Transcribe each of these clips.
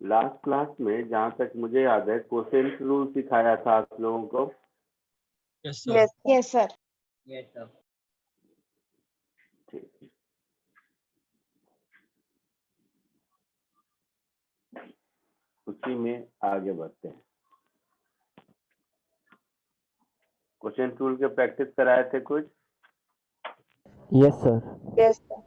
Last class में जहाँ तक मुझे याद है कोसेंट रूल सिखाया था आप लोगों को। Yes, sir. Yes, sir. Yes, sir. ठीक, उसी में आगे बढ़ते हैं। कोसेंट रूल के प्रैक्टिस कराए थे कुछ? Yes sir. Yes, sir.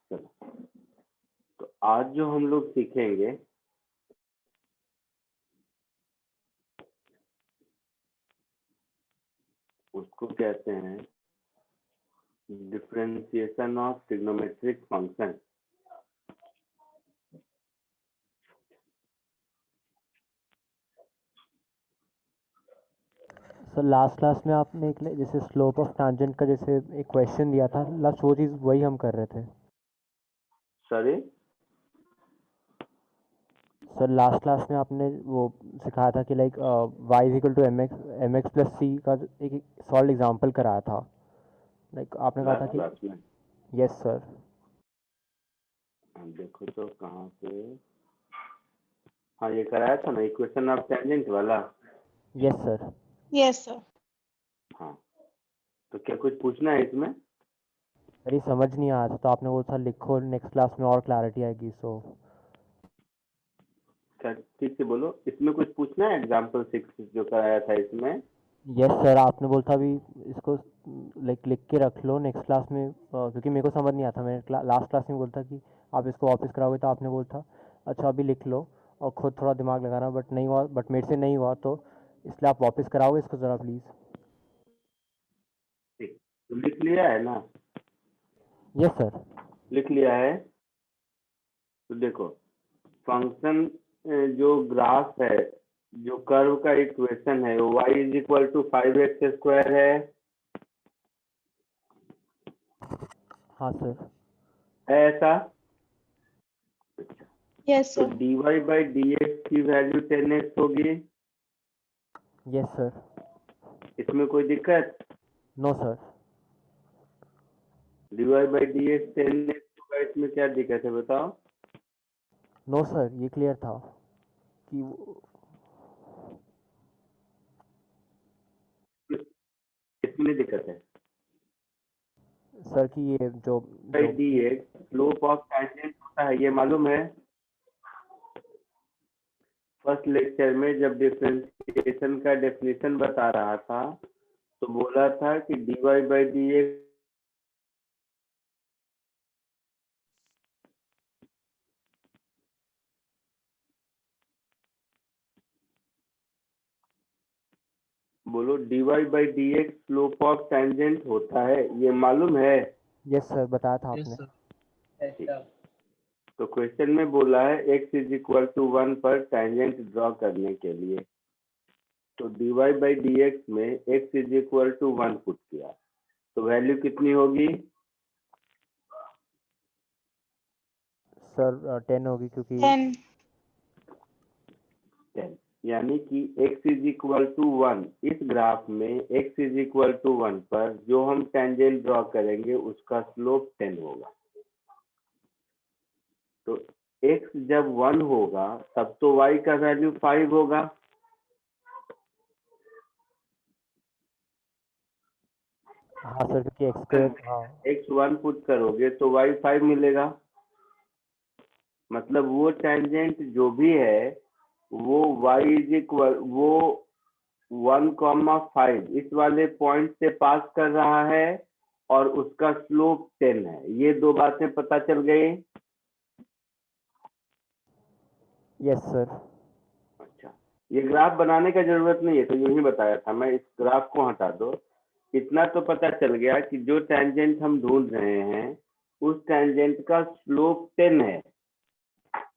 चलो, तो आज जो हम लोग सीखेंगे उसको कहते हैं differentiation of trigonometric function. Sir last class में आपने एक जैसे स्लोप ऑफ टैंजेंट का जैसे एक क्वेश्चन दिया था, लास्ट वो चीज़ वही हम कर रहे थे। सॉरी सर लास्ट क्लास में आपने वो सिखाया था कि like y is equal to M x plus c का एक सॉल्व एग्जांपल कराया था। लाइक आपने कहा था लास्ट कि क्लास में यस सर। देखो तो कहाँ पे, हाँ ये कराया था ना इक्वेशन ऑफ टेंजेंट वाला। Yes sir. Yes, sir. हाँ, तो क्या कुछ पूछना है इसमें? सर ये समझ नहीं आया था तो आपने वो था लिखो, नेक्स्ट क्लास में और क्लैरिटी आएगी। सो क्या ठीक से बोलो, इसमें कुछ पूछना है? एग्जाम्पल 6 जो कराया था इसमें। यस सर, आपने बोला था अभी इसको लाइक लिख के रख लो नेक्स्ट क्लास में, क्योंकि मेरे को समझ नहीं आता। मैंने लास्ट क्लास में बोला था कि आप इसको वापस कराओगे, तो आपने बोला था अच्छा अभी लिख लो और खुद थोड़ा दिमाग लगाना, बट नहीं हुआ, बट मेरे से नहीं हुआ, तो इसलिए आप वापस कराओगे इसको ज़रा प्लीज़। ठीक, तो लिख लिया है ना? Yes sir. लिख लिया है तो देखो, फंक्शन जो ग्राफ है, जो कर्व का इक्वेशन है वो y is equal to 5x² है। हाँ सर। है ऐसा? Yes, तो sir. dy बाई dx की वैल्यू 10x होगी। Yes sir. इसमें कोई दिक्कत? No sir. dy by dx 10x होगा, इसमें क्या दिक्कत है बताओ? नो सर, ये क्लियर था कि इसमें दिक्कत है। सर कि ये जो by dx slope of tangent होता है, ये मालूम है? फर्स्ट लेक्चर में जब डिफरेंशिएशन का डेफिनेशन बता रहा था तो बोला था कि dy बाई dx बोलो dy by dx slope of tangent होता है, ये मालूम है? यस सर बताया था Yes, आपने। sir. Yes, sir. तो क्वेश्चन में बोला है x इज इक्वल टू 1 पर टेंजेंट ड्रॉ करने के लिए, तो dy बाई dx में x is equal to 1 put किया तो वैल्यू कितनी होगी? सर 10 होगी क्योंकि 10. 10, यानी कि x इज इक्वल टू 1, इस ग्राफ में x इज इक्वल टू 1 पर जो हम टेंजेंट ड्रॉ करेंगे उसका स्लोप 10 होगा। तो x जब 1 होगा तब तो y का वैल्यू 5 होगा। हाँ सर, क्योंकि एक्स पे हाँ x 1 पुट करोगे तो y 5 मिलेगा। मतलब वो टेंजेंट जो भी है वो y इज इक्वल वो 1,5 इस वाले पॉइंट से पास कर रहा है और उसका स्लोप 10 है। ये दो बातें पता चल गई? Yes sir. अच्छा, ये ग्राफ बनाने का जरूरत नहीं है, तो यूं ही बताया था मैं, इस ग्राफ को हटा दो। इतना तो पता चल गया कि जो टेंजेंट हम ढूंढ रहे हैं उस टेंजेंट का स्लोप 10 है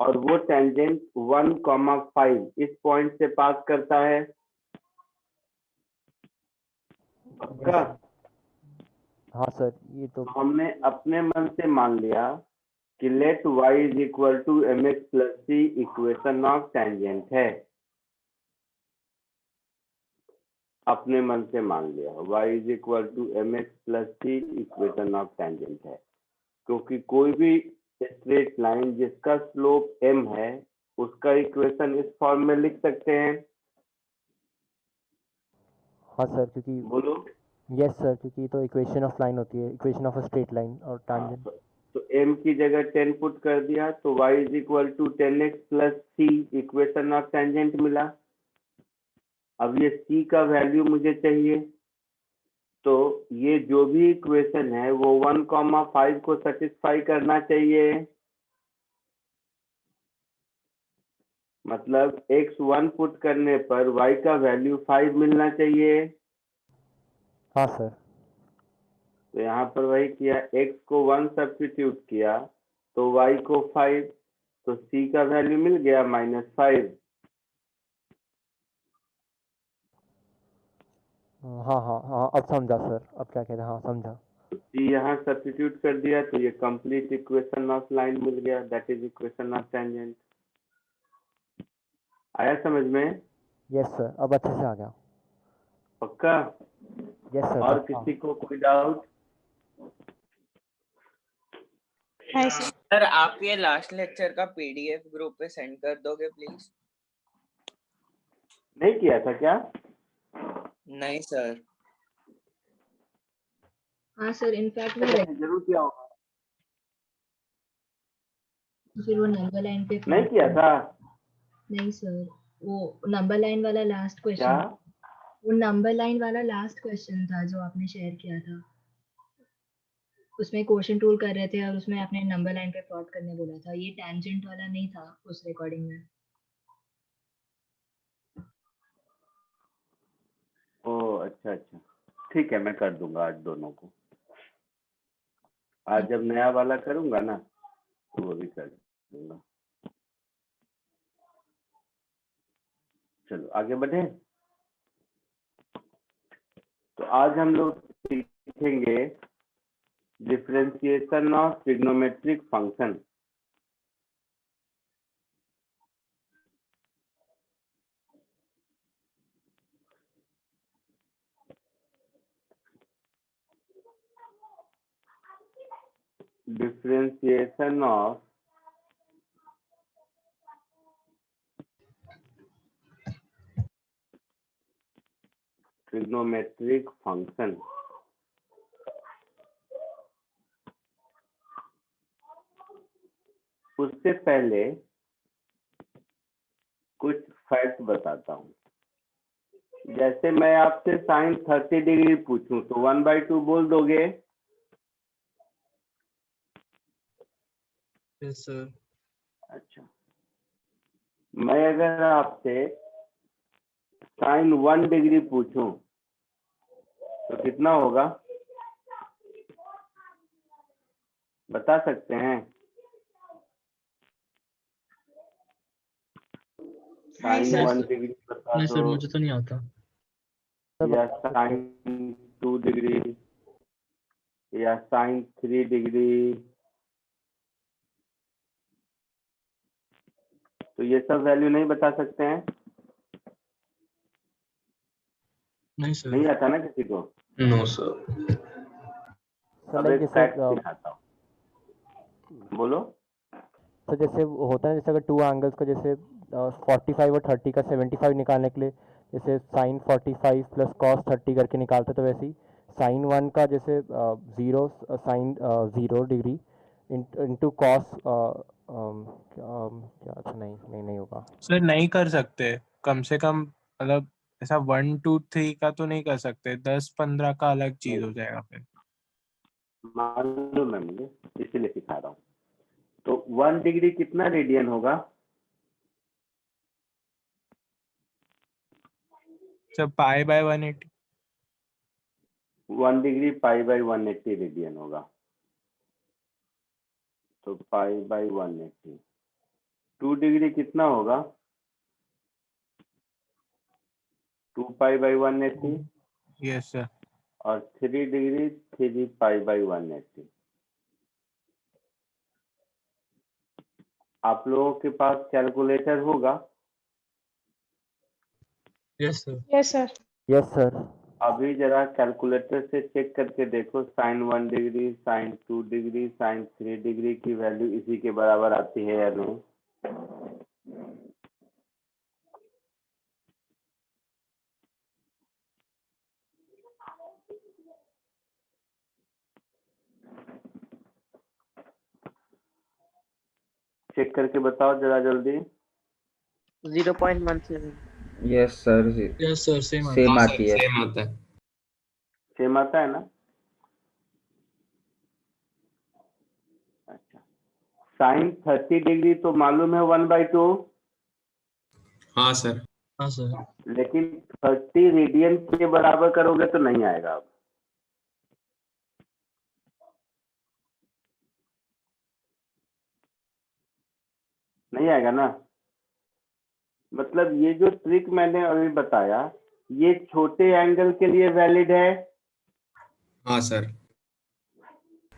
और वो टेंजेंट 1,5 इस पॉइंट से पास करता है। पक्का? हाँ सर, ये तो तो हमने अपने मन से मान लिया कि let y is equal to mx plus c equation of tangent है। अपने मन से मान लिया y is equal to M x plus C equation of tangent है, क्योंकि कोई भी स्ट्रेट लाइन जिसका स्लोप m है उसका इक्वेशन इस फॉर्म में लिख सकते हैं। हाँ सर, क्योंकि बोलो। यस सर, क्योंकि तो इक्वेशन ऑफ लाइन होती है, equation of a straight line और हाँ, टैंजेंट। तो m की जगह 10 पुट कर दिया तो y is equal to 10x plus C equation of tangent मिला। अब ये c का वैल्यू मुझे चाहिए, तो ये जो भी इक्वेशन है वो 1,5 को सेटिस्फाई करना चाहिए। मतलब x1 पुट करने पर y का वैल्यू 5 मिलना चाहिए। हाँ सर। तो यहाँ पर वही किया, x को 1 सब्स्टिट्यूट किया तो y को 5, तो c का वैल्यू मिल गया -5। हाँ हाँ हाँ, अब समझा सर, अब क्या कह रहे हैं, हाँ समझा। तो c यहाँ सब्स्टिट्यूट कर दिया तो ये कंप्लीट इक्वेशन ऑफ लाइन मिल गया, that is equation of tangent. आया समझ में? यस सर, अब अच्छे से आ गया। पक्का? यस सर, और पक्का। किसी को कोई डाउट? Hi sir. सर आप ये लास्ट लेक्चर का पीडीएफ ग्रुप पे सेंड कर दोगे प्लीज? नहीं किया था क्या? नहीं सर। हाँ सर, इनफैक्ट वो जरूर किया होगा। फिर वो नंबर लाइन पे नहीं किया था नहीं सर, वो नंबर लाइन वाला लास्ट क्या? क्वेश्चन, वो नंबर लाइन वाला लास्ट क्वेश्चन था जो आपने शेयर किया था। उसमें क्वेश्चन टूल कर रहे थे और उसमें आपने नंबर लाइन पे प्लॉट करने बोला था, ये टेंजेंट वाला नहीं था उस रिकॉर्डिंग में। ओ अच्छा अच्छा, ठीक है, मैं कर दूंगा आज दोनों को। आज जब नया वाला करूंगा ना तो वो भी कर दूंगा। चलो आगे बढ़े। तो आज हम लोग सीखेंगे differentiation of trigonometric function. Differentiation of trigonometric function. उससे पहले कुछ फैक्ट बताता हूँ। जैसे मैं आपसे साइन 30 डिग्री पूछूं तो 1/2 बोल दोगे? Yes sir. अच्छा, मैं अगर आपसे साइन 1 डिग्री पूछूं तो कितना होगा, बता सकते हैं? Sign sir. 1 डिग्री बता नहीं सर, दो, मुझे तो नहीं आता। या साइन 2 डिग्री, या साइन 3 डिग्री। तो ये सब वैल्यू नहीं बता सकते हैं? नहीं सर। नहीं आता ना किसी को? No sir. सर अब लाइक एक जैसे फैक्ट दिखाता हूँ, बोलो। तो जैसे होता है, जैसे अगर टू एंगल्स का जैसे 45 और 30 का 75 निकालने के लिए जैसे साइन 45 प्लस कॉस 30 करके निकालते, तो वैसे ही साइन 1 का जैसे 0 साइन 0 डिग्री इंटू कॉस क्या, अच्छा नहीं होगा सर, नहीं कर सकते। कम से कम मतलब ऐसा 1 2 3 का तो नहीं कर सकते, 10 15 का अलग चीज हो जाएगा फिर। मालूम है मुझे, इसीलिए सिखा रहा हूँ। तो 1 डिग्री कितना रेडियन होगा? सर π/180। 1 डिग्री π/180 रेडियन होगा। तो π/180। 2 डिग्री कितना होगा? 2π/180। Yes sir. और 3 डिग्री 3π/180। आप लोगों के पास कैलकुलेटर होगा? Yes sir. Yes sir. Yes sir. अभी जरा कैलकुलेटर से चेक करके देखो, sine 1 degree, sine 2 degree, sine 3 degree की वैल्यू इसी के बराबर आती है या नहीं। चेक करके बताओ जरा जल्दी। 0.17 yes sir, yes sir, same same आती है। सेम आता है। सेम आता है ना। अच्छा, साइन 30 डिग्री तो मालूम है 1/2, हाँ सर। हाँ सर। लेकिन 30 रेडियन के बराबर करोगे तो नहीं आएगा। अब नहीं आएगा ना। मतलब ये जो ट्रिक मैंने अभी बताया, ये छोटे एंगल के लिए वैलिड है। हाँ सर।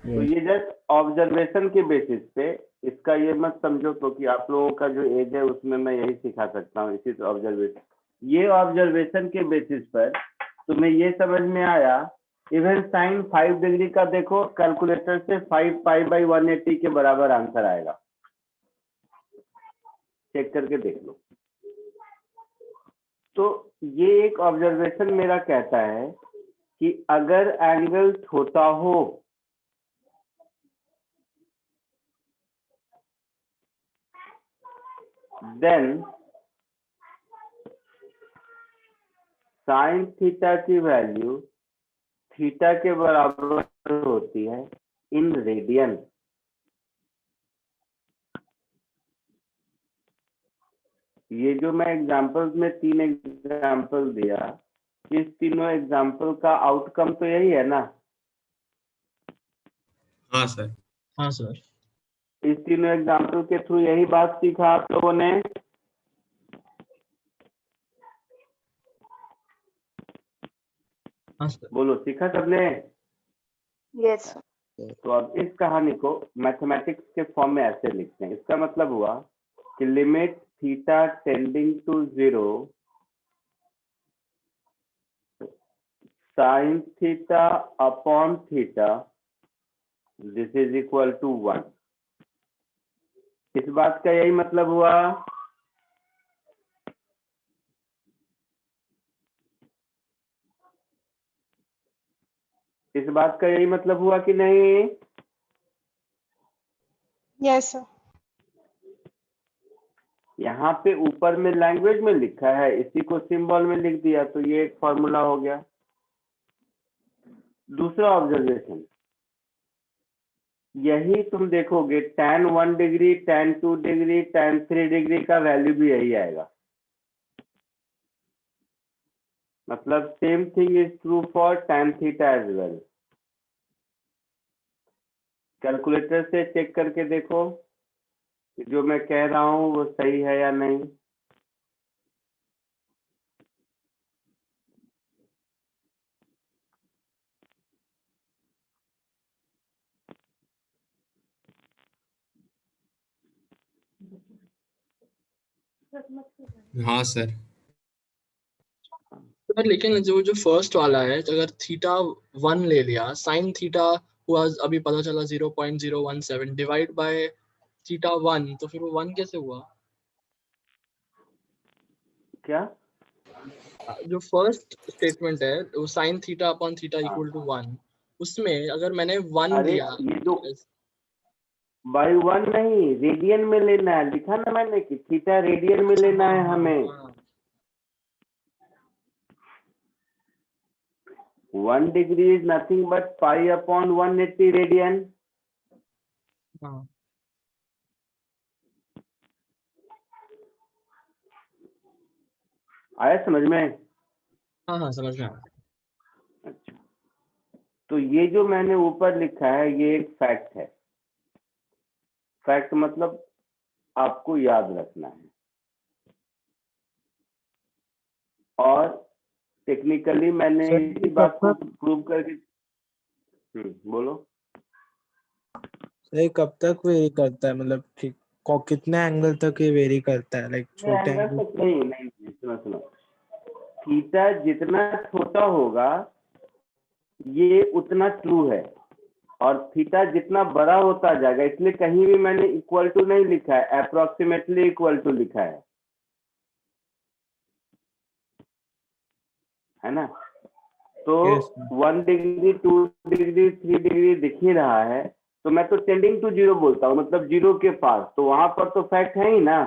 तो ये जस्ट ऑब्जर्वेशन के बेसिस पे, इसका ये मत समझो तो कि आप लोगों का जो एज है उसमें मैं यही सिखा सकता हूँ, इसी ऑब्जर्वेशन, ये ऑब्जर्वेशन के बेसिस पर तुम्हें ये समझ में आया। इवन साइन 5 डिग्री का देखो, कैलकुलेटर से 5 पाई/180 के बराबर आंसर आएगा। चेक करके देख लो। तो ये एक ऑब्जर्वेशन मेरा कहता है कि अगर एंगल छोटा हो देन साइन थीटा की वैल्यू थीटा के बराबर होती है इन रेडियन। ये जो मैं एग्जांपल्स में 3 एग्जांपल दिया, इस तीनों एग्जांपल का आउटकम तो यही है ना। हाँ सर। हाँ सर। इस तीनों एग्जांपल के थ्रू यही बात सीखा आप लोगों ने। हाँ सर। बोलो, सीखा सबने। यस तो अब इस कहानी को मैथमेटिक्स के फॉर्म में ऐसे लिखते हैं। इसका मतलब हुआ कि limit theta tending to 0 sine theta upon theta this is equal to 1। इस बात का यही मतलब हुआ। इस बात का यही मतलब हुआ कि नहीं। यस सर यहाँ पे ऊपर में लैंग्वेज में लिखा है, इसी को सिंबल में लिख दिया, तो ये एक फॉर्मूला हो गया। दूसरा ऑब्जर्वेशन, यही तुम देखोगे tan 1 degree, tan 2 degree, tan 3 degree का वैल्यू भी यही आएगा। मतलब same thing is true for tan theta as well. Calculator से चेक करके देखो कि जो मैं कह रहा हूँ वो सही है या नहीं। हाँ सर। सर लेकिन जो फर्स्ट वाला है, अगर थीटा 1 ले लिया, साइन थीटा हुआ अभी पता चला 0.017 डिवाइड बाय थीटा 1, तो फिर वो 1 कैसे हुआ? क्या? जो फर्स्ट स्टेटमेंट है वो sine theta upon theta equal to 1, उसमें अगर मैंने 1 अरे लिया, ये जो बाई 1 नहीं, रेडियन में लेना है। लिखा ना मैंने कि थीटा रेडियन में लेना है हमें। 1 degree is nothing but pi upon 180 radian. हाँ आया समझ में? हाँ हाँ समझ में आ गया। अच्छा, तो ये जो मैंने ऊपर लिखा है ये एक फैक्ट है। फैक्ट मतलब आपको याद रखना है। और टेक्निकली मैंने सर, इसी बात को प्रूव करके बोलो। ये कब तक वेरी करता है, मतलब ठीक कितने एंगल तक ये वेरी करता है, लाइक ये छोटे एंगल एंगल? तक नहीं, सुनो सुनो, थीटा जितना छोटा होगा ये उतना ट्रू है, और थीटा जितना बड़ा होता जाएगा, इसलिए कहीं भी मैंने इक्वल टू नहीं लिखा है, अप्रोक्सीमेटली इक्वल टू लिखा है ना। तो Yes, sir. 1 degree 2 degree 3 degree दिख ही रहा है, तो मैं तो टेंडिंग टू जीरो बोलता हूँ, मतलब जीरो के पास, तो वहां पर तो फैक्ट है ही ना।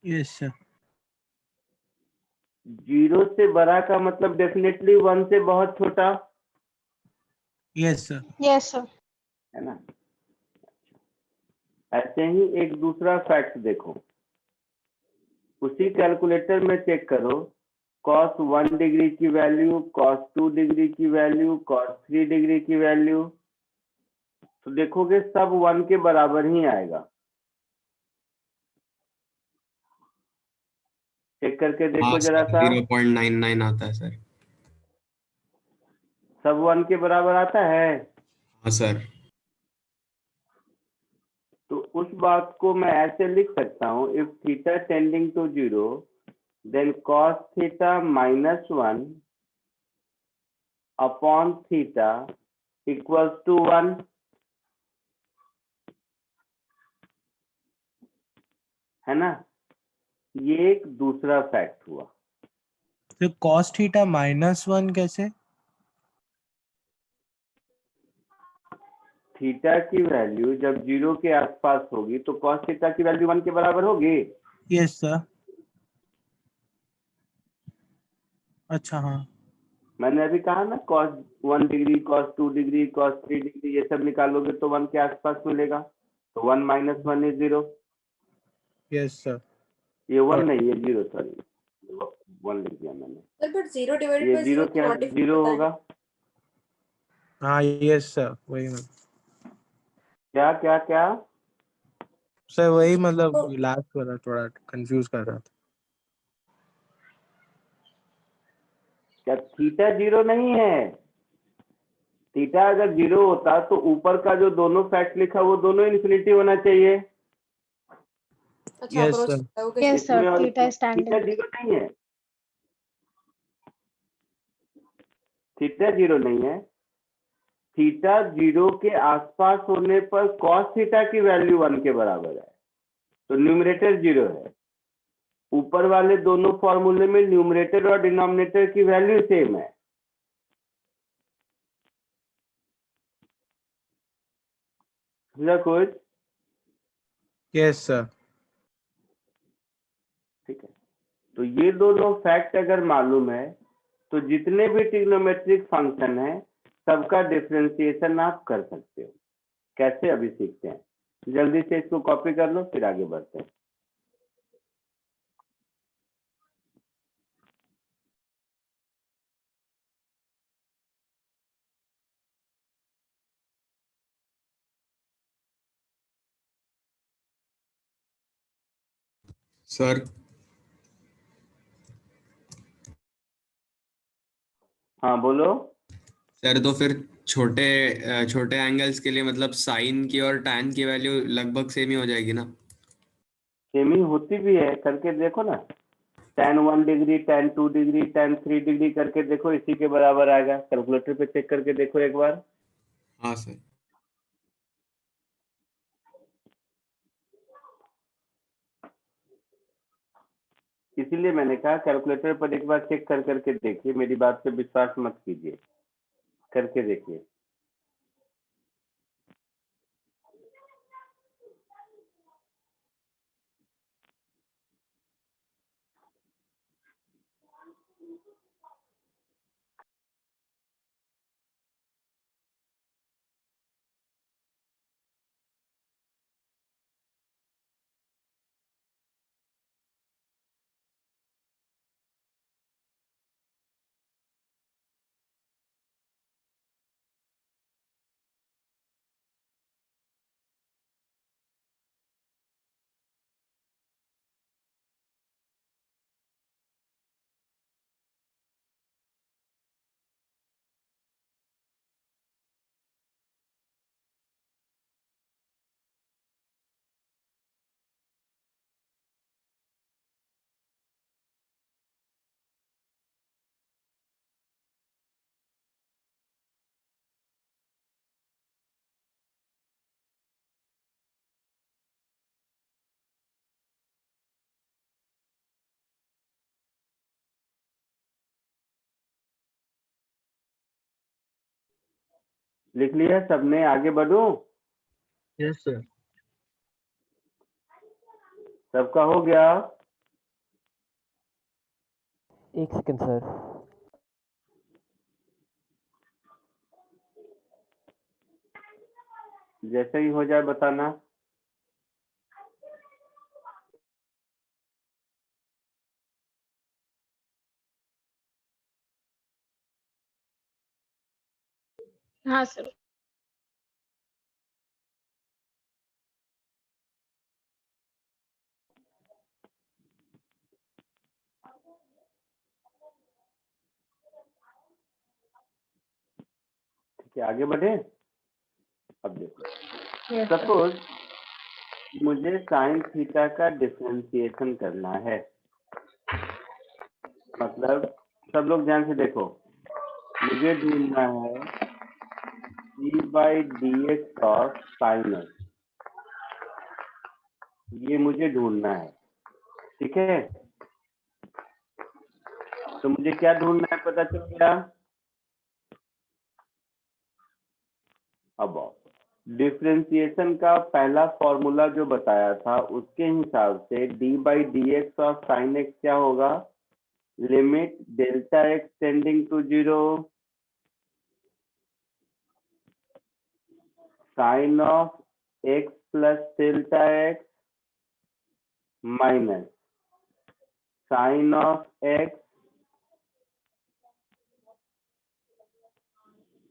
Yes, sir. जीरो से बड़ा का मतलब डेफिनेटली 1 से बहुत छोटा, Yes, sir. Yes, sir. है ना। ऐसे ही एक दूसरा फैक्ट देखो, उसी कैलकुलेटर में चेक करो, cos 1 डिग्री की वैल्यू, cos 2 डिग्री की वैल्यू, cos 3 डिग्री की वैल्यू, तो देखोगे सब 1 के बराबर ही आएगा। चेक करके देखो हाँ जरा सर, सा, 0.99 आता है सर। सब 1 के बराबर आता है। हाँ सर। तो उस बात को मैं ऐसे लिख सकता हूँ, if theta tending to zero then cos theta -1 upon theta equals to 1, है ना। ये एक दूसरा फैक्ट हुआ। तो cos थीटा -1 कैसे? थीटा की वैल्यू जब जीरो के आसपास होगी तो cos थीटा की वैल्यू 1 के बराबर होगी। Yes sir. अच्छा हाँ। मैंने अभी कहा ना, cos 1 degree, cos 2 degree, cos 3 degree, ये सब निकालोगे तो 1 के आसपास मिलेगा, तो 1 - 1 इज 0। Yes sir. ये 1 नहीं, ये 0, सॉरी 1 लिख दिया मैंने। सर बट 0 डिवाइडेड ये बाय 0 0 क्या तो नॉट इक्वल 0 होता है। होगा। हाँ यस सर, वही क्या क्या क्या सर, वही मतलब तो लास्ट वाला थोड़ा कंफ्यूज कर रहा था। क्या थीटा 0 नहीं है। थीटा अगर 0 होता तो ऊपर का जो दोनों फैक्ट लिखा वो दोनों इन्फिनिटी होना चाहिए। अच्छा यस अप्रोच सर। है, ओके Yes, सर। sir. इसमें और Theta is थीटा tangent. 0 नहीं है, थीटा 0 नहीं है। थीटा 0 के आसपास होने पर cos थीटा की वैल्यू 1 के बराबर है, तो न्यूमरेटर 0 है। ऊपर वाले दोनों फॉर्मूले में न्यूमरेटर और डिनोमिनेटर की वैल्यू सेम है। समझा कुछ? Yes sir. ठीक है, तो ये दोनों फैक्ट अगर मालूम है तो जितने भी ट्रिग्नोमेट्रिक फंक्शन है सबका डिफरेंशिएशन आप कर सकते हो। कैसे, अभी सीखते हैं। जल्दी से इसको कॉपी कर लो, फिर आगे बढ़ते हैं। सर हाँ बोलो। सर तो फिर छोटे एंगल्स के लिए मतलब साइन की और टैन की वैल्यू लगभग सेम ही हो जाएगी ना? सेम ही होती भी है, करके देखो ना। tan 1 degree, tan 2 degree, tan 3 degree करके देखो, इसी के बराबर आएगा। कैलकुलेटर पे चेक करके देखो एक बार। हाँ सर। इसीलिए मैंने कहा कैलकुलेटर पर एक बार चेक कर करके देखिए, मेरी बात पे विश्वास मत कीजिए, करके देखिए। लिख लिया सबने? आगे बढ़ूं? Yes sir. सबका हो गया? एक सेकंड सर। जैसे ही हो जाए बताना। हाँ सर। ठीक है, आगे बढ़े। अब देखो, यस सर। सपोज मुझे साइन थीटा का डिफरेंशिएशन करना है। मतलब सब लोग ध्यान से देखो, मुझे ढूंढना है d/dx ऑफ साइन एक्स। ये मुझे ढूंढना है, ठीक है। तो मुझे क्या ढूंढना है पता चल गया। अब डिफरेंशिएशन का पहला फॉर्मूला जो बताया था उसके हिसाब से d/dx ऑफ साइन एक्स क्या होगा? Limit delta x tending to 0 sine of x plus delta x minus sine of x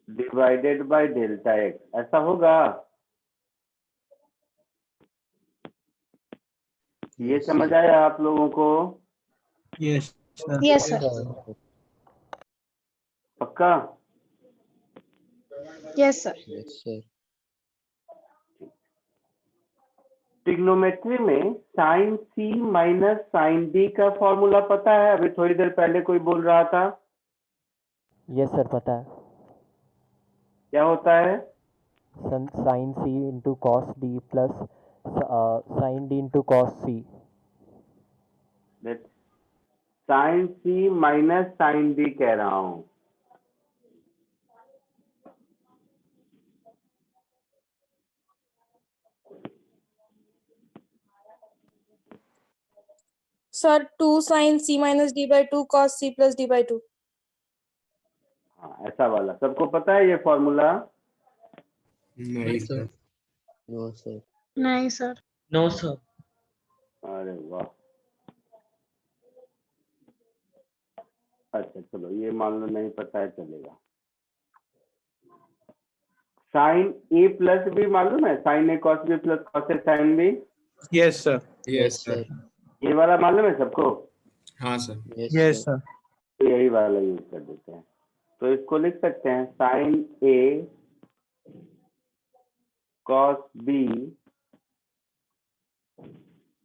divided by delta x, ऐसा होगा। ये समझ आया आप लोगों को? Yes sir. Yes sir. पक्का? Yes sir. Yes sir. Trigonometry में sine C minus sine D का फॉर्मूला पता है? अभी थोड़ी देर पहले कोई बोल रहा था। यस सर, पता है। क्या होता है? Sine C into cos D plus sine D into cos C. Sine C minus sine D कह रहा हूं। Sir 2 sin c minus d by 2 cos c plus d by 2। हाँ, ऐसा वाला सबको पता है ये फॉर्मूला? नहीं सर। No sir. नहीं सर। No sir. अरे वाह, अच्छा चलो ये मान लो नहीं पता है, चलेगा। साइन ए प्लस बी मालूम है? Sine A cos B plus cos A sine B. Yes sir. Yes sir. ये वाला मालूम है सबको? हाँ सर। Yes sir. तो यही वाला यूज कर देते हैं। तो इसको लिख सकते हैं sine A cos B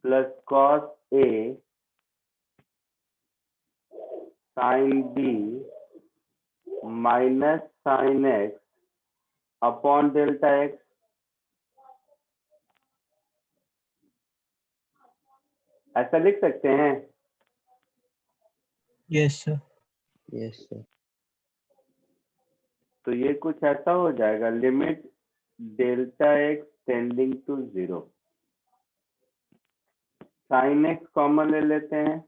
plus cos A sine B minus sine x upon delta x. ऐसा लिख सकते हैं? Yes sir. Yes sir. तो ये कुछ ऐसा हो जाएगा, limit delta x tending to 0। Sine x common ले लेते हैं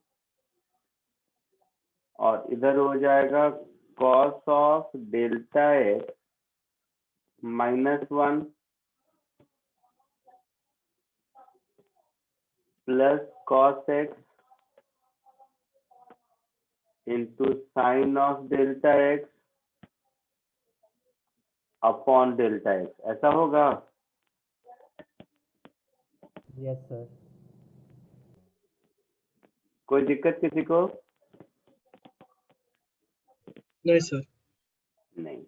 और इधर हो जाएगा cos of delta x -1 plus cos x into sine of delta x upon delta x, ऐसा होगा? Yes sir. कोई दिक्कत किसी को? नहीं सर। नहीं।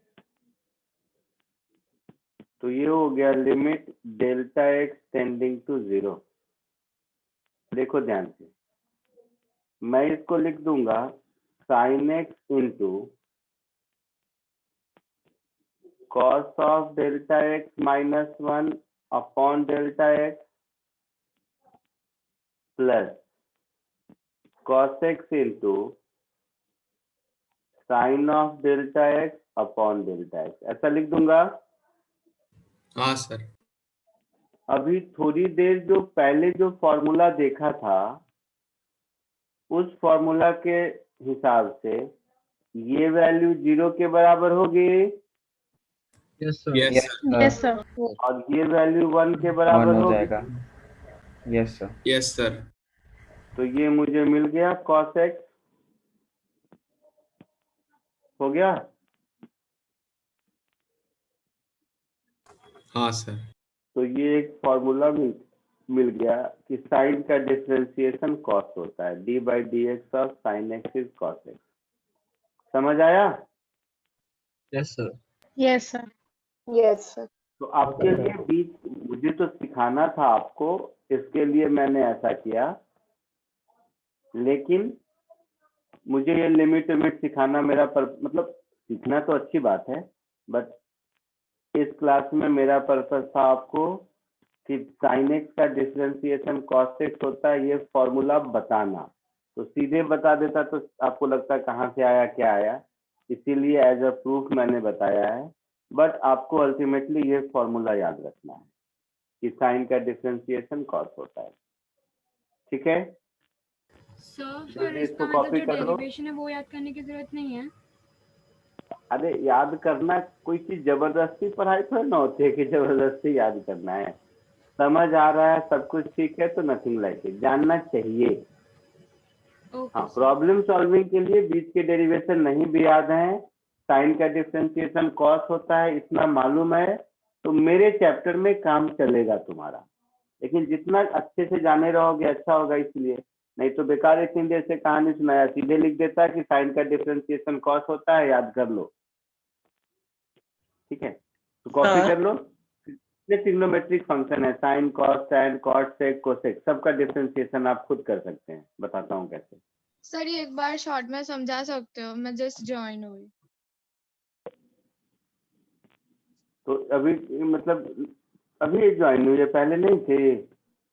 तो ये हो गया limit delta x tending to 0। देखो ध्यान से, मैं इसको लिख दूंगा sine x into cos of delta x -1 upon delta X plus cos x into sine of delta x upon delta x, ऐसा लिख दूंगा। हाँ सर। अभी थोड़ी देर जो पहले जो फॉर्मूला देखा था उस फॉर्मूला के हिसाब से ये वैल्यू 0 के बराबर होगी yes sir. Yes sir. Yes sir. और ये वैल्यू 1 के 1 बराबर हो होगी। जाएगा। Yes sir. Yes sir. तो ये मुझे मिल गया cos x हो गया। हाँ सर। तो ये एक फॉर्मूला मिल गया कि साइन का डिफरेंशिएशन कॉस होता है, D by D x of sine x is cos x. समझ आया? Yes sir. Yes sir. Yes, sir. तो आपके लिए बीच मुझे तो सिखाना था आपको, इसके लिए मैंने ऐसा किया, लेकिन मुझे ये लिमिट सिखाना मेरा मतलब सीखना तो अच्छी बात है, बट इस क्लास में मेरा पर्पस था आपको कि साइन एक्स का डिफरेंशिएशन कॉस एक्स होता है, ये फॉर्मूला बताना। तो सीधे बता देता तो आपको लगता कहाँ से आया क्या आया, इसीलिए एज अ प्रूफ मैंने बताया है। बट आपको अल्टीमेटली ये फॉर्मूला याद रखना है कि साइन का डिफरेंशिएशन कॉस होता है। ठीक है, सर फिर जल्दी इसका इसको मतलब कॉपी जो कर लो। डेरिवेशन है वो याद करने की जरूरत नहीं है। अरे याद करना कोई चीज जबरदस्ती पढ़ाई थोड़ी ना होती है कि जबरदस्ती याद करना है। समझ आ रहा है, सब कुछ ठीक है तो नथिंग लाइक इट, जानना चाहिए। हाँ, प्रॉब्लम सॉल्विंग के लिए बीच के डेरिवेशन नहीं भी याद है, साइन का डिफरेंशिएशन कॉस होता है इतना मालूम है, तो मेरे चैप्टर में काम चलेगा तुम्हारा। लेकिन जितना अच्छे से जाने रहोगे अच्छा होगा, इसलिए नहीं तो बेकार इतनी देर से कहानी सुनाया, सीधे लिख देता है कि साइन का डिफरेंशिएशन कॉस होता है, याद कर लो। ठीक है, तो कॉपी कर लो। ट्रिग्नोमेट्रिक फंक्शन है, sine cos tan cot sec cosec, सबका डिफरेंशिएशन आप खुद कर सकते हैं, बताता हूँ कैसे। सर ये एक बार शॉर्ट में समझा सकते हो, मैं जस्ट ज्वाइन हुई। तो अभी मतलब अभी ज्वाइन हुई है, पहले नहीं थे?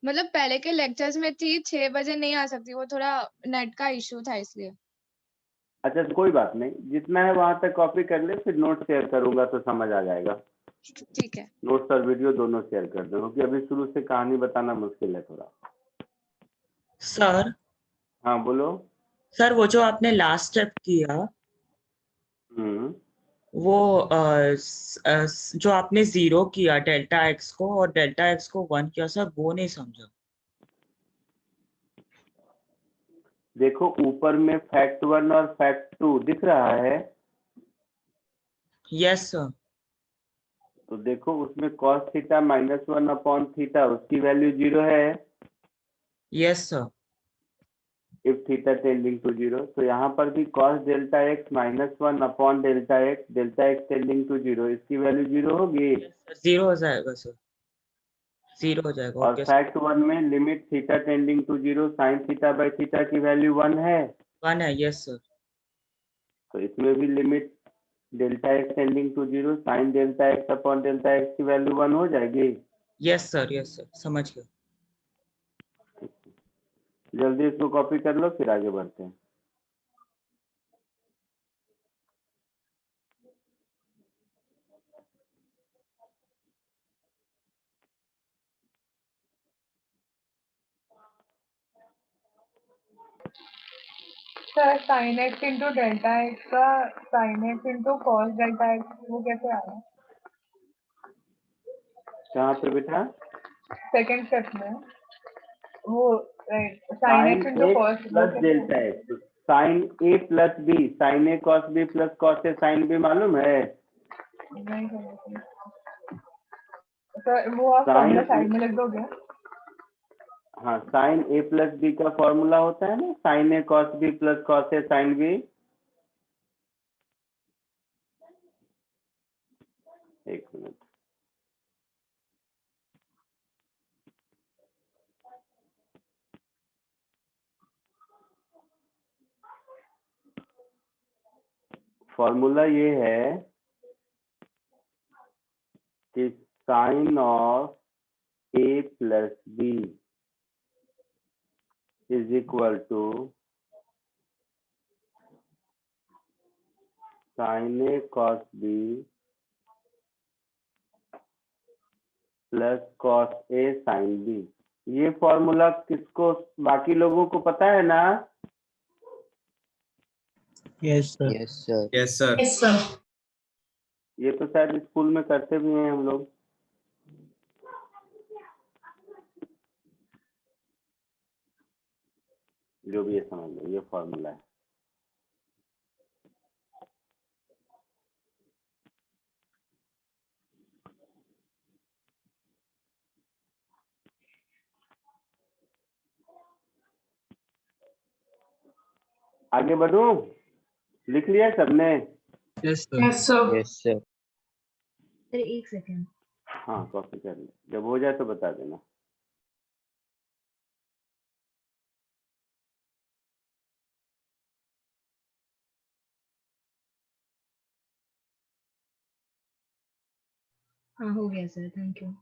मतलब पहले के लेक्चर्स में थी, 6 बजे नहीं आ सकती, वो थोड़ा नेट का इशू था इसलिए। अच्छा तो कोई बात नहीं, जितना है वहां तक कॉपी कर ले, फिर नोट शेयर करूंगा तो समझ आ जाएगा। ठीक है। नोट्स और वीडियो दोनों शेयर कर दो, क्योंकि अभी शुरू से कहानी बताना मुश्किल है थोड़ा। सर। हाँ बोलो। सर वो जो आपने लास्ट स्टेप किया वो जो आपने 0 किया डेल्टा एक्स को और डेल्टा एक्स को 1 किया, सर वो नहीं समझा। देखो ऊपर में फैक्ट 1 और फैक्ट 2 दिख रहा है। Yes sir. तो देखो उसमें cos थीटा -1 अपॉन थीटा, उसकी वैल्यू 0 है। Yes sir. If theta tending to 0, तो यहाँ पर भी cos delta x -1 upon delta x tending to 0, इसकी वैल्यू 0 होगी। 0 हो जाएगा सर, 0 हो जाएगा। और ओके सर। फैक्ट 1 में limit theta tending to 0 sine theta by theta की वैल्यू 1 है। 1 है। Yes sir. तो इसमें भी limit delta x tending to 0 sine delta x upon delta X की वैल्यू 1 हो जाएगी। यस सर समझ गया। जल्दी इसको कॉपी कर लो, फिर आगे बढ़ते हैं। Sir sine x into delta x का sine x into cos delta x वो कैसे आ रहा है? कहाँ पे बेटा? सेकंड स्टेप में वो sine sine x into x cos plus delta x, sine A plus B, sine A cos B plus cos A sine B मालूम है? नहीं समझ। सर वो आप फॉर्मूला साइड में लिख दोगे? हाँ, साइन ए प्लस बी का फॉर्मूला होता है ना, sine A cos B plus cos A sine B. एक मिनट, फॉर्मूला ये है कि sine of A plus B is equal to sine A cos B plus cos A sine B. ये formula किसको, बाकी लोगों को पता है ना? Yes sir. Yes sir. Yes sir. Yes sir. ये तो शायद स्कूल में करते भी हैं हम लोग। जो भी ये समझ लो, ये फॉर्मूला है। आगे बढ़ूं? लिख लिया सबने? Yes sir. Yes sir. Yes sir. Sir एक सेकेंड। हाँ, कॉपी कर ले, जब हो जाए तो बता देना। हाँ हो गया सर, थैंक यू।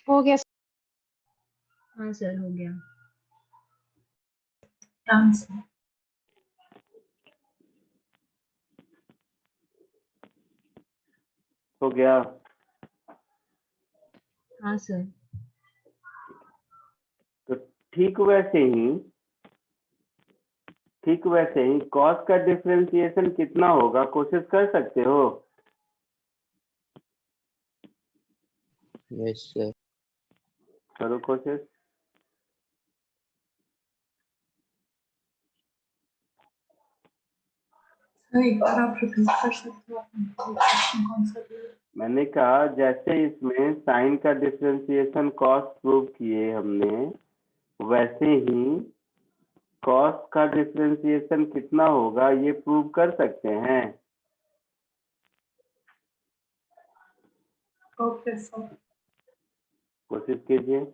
हो गया हाँ सर हो गया। आंसर। हो गया? हाँ सर। तो ठीक वैसे ही कॉस का डिफरेंशिएशन कितना होगा, कोशिश कर सकते हो? Yes sir. करो कोशिश। एक बार आप रिपीट कर सकते हो क्वेश्चन कौन सा दिया? मैंने कहा जैसे इसमें साइन का डिफरेंशिएशन कॉस प्रूव किए हमने, वैसे ही कॉस का डिफरेंशिएशन कितना होगा ये प्रूव कर सकते हैं। Okay sir. कोशिश कीजिए।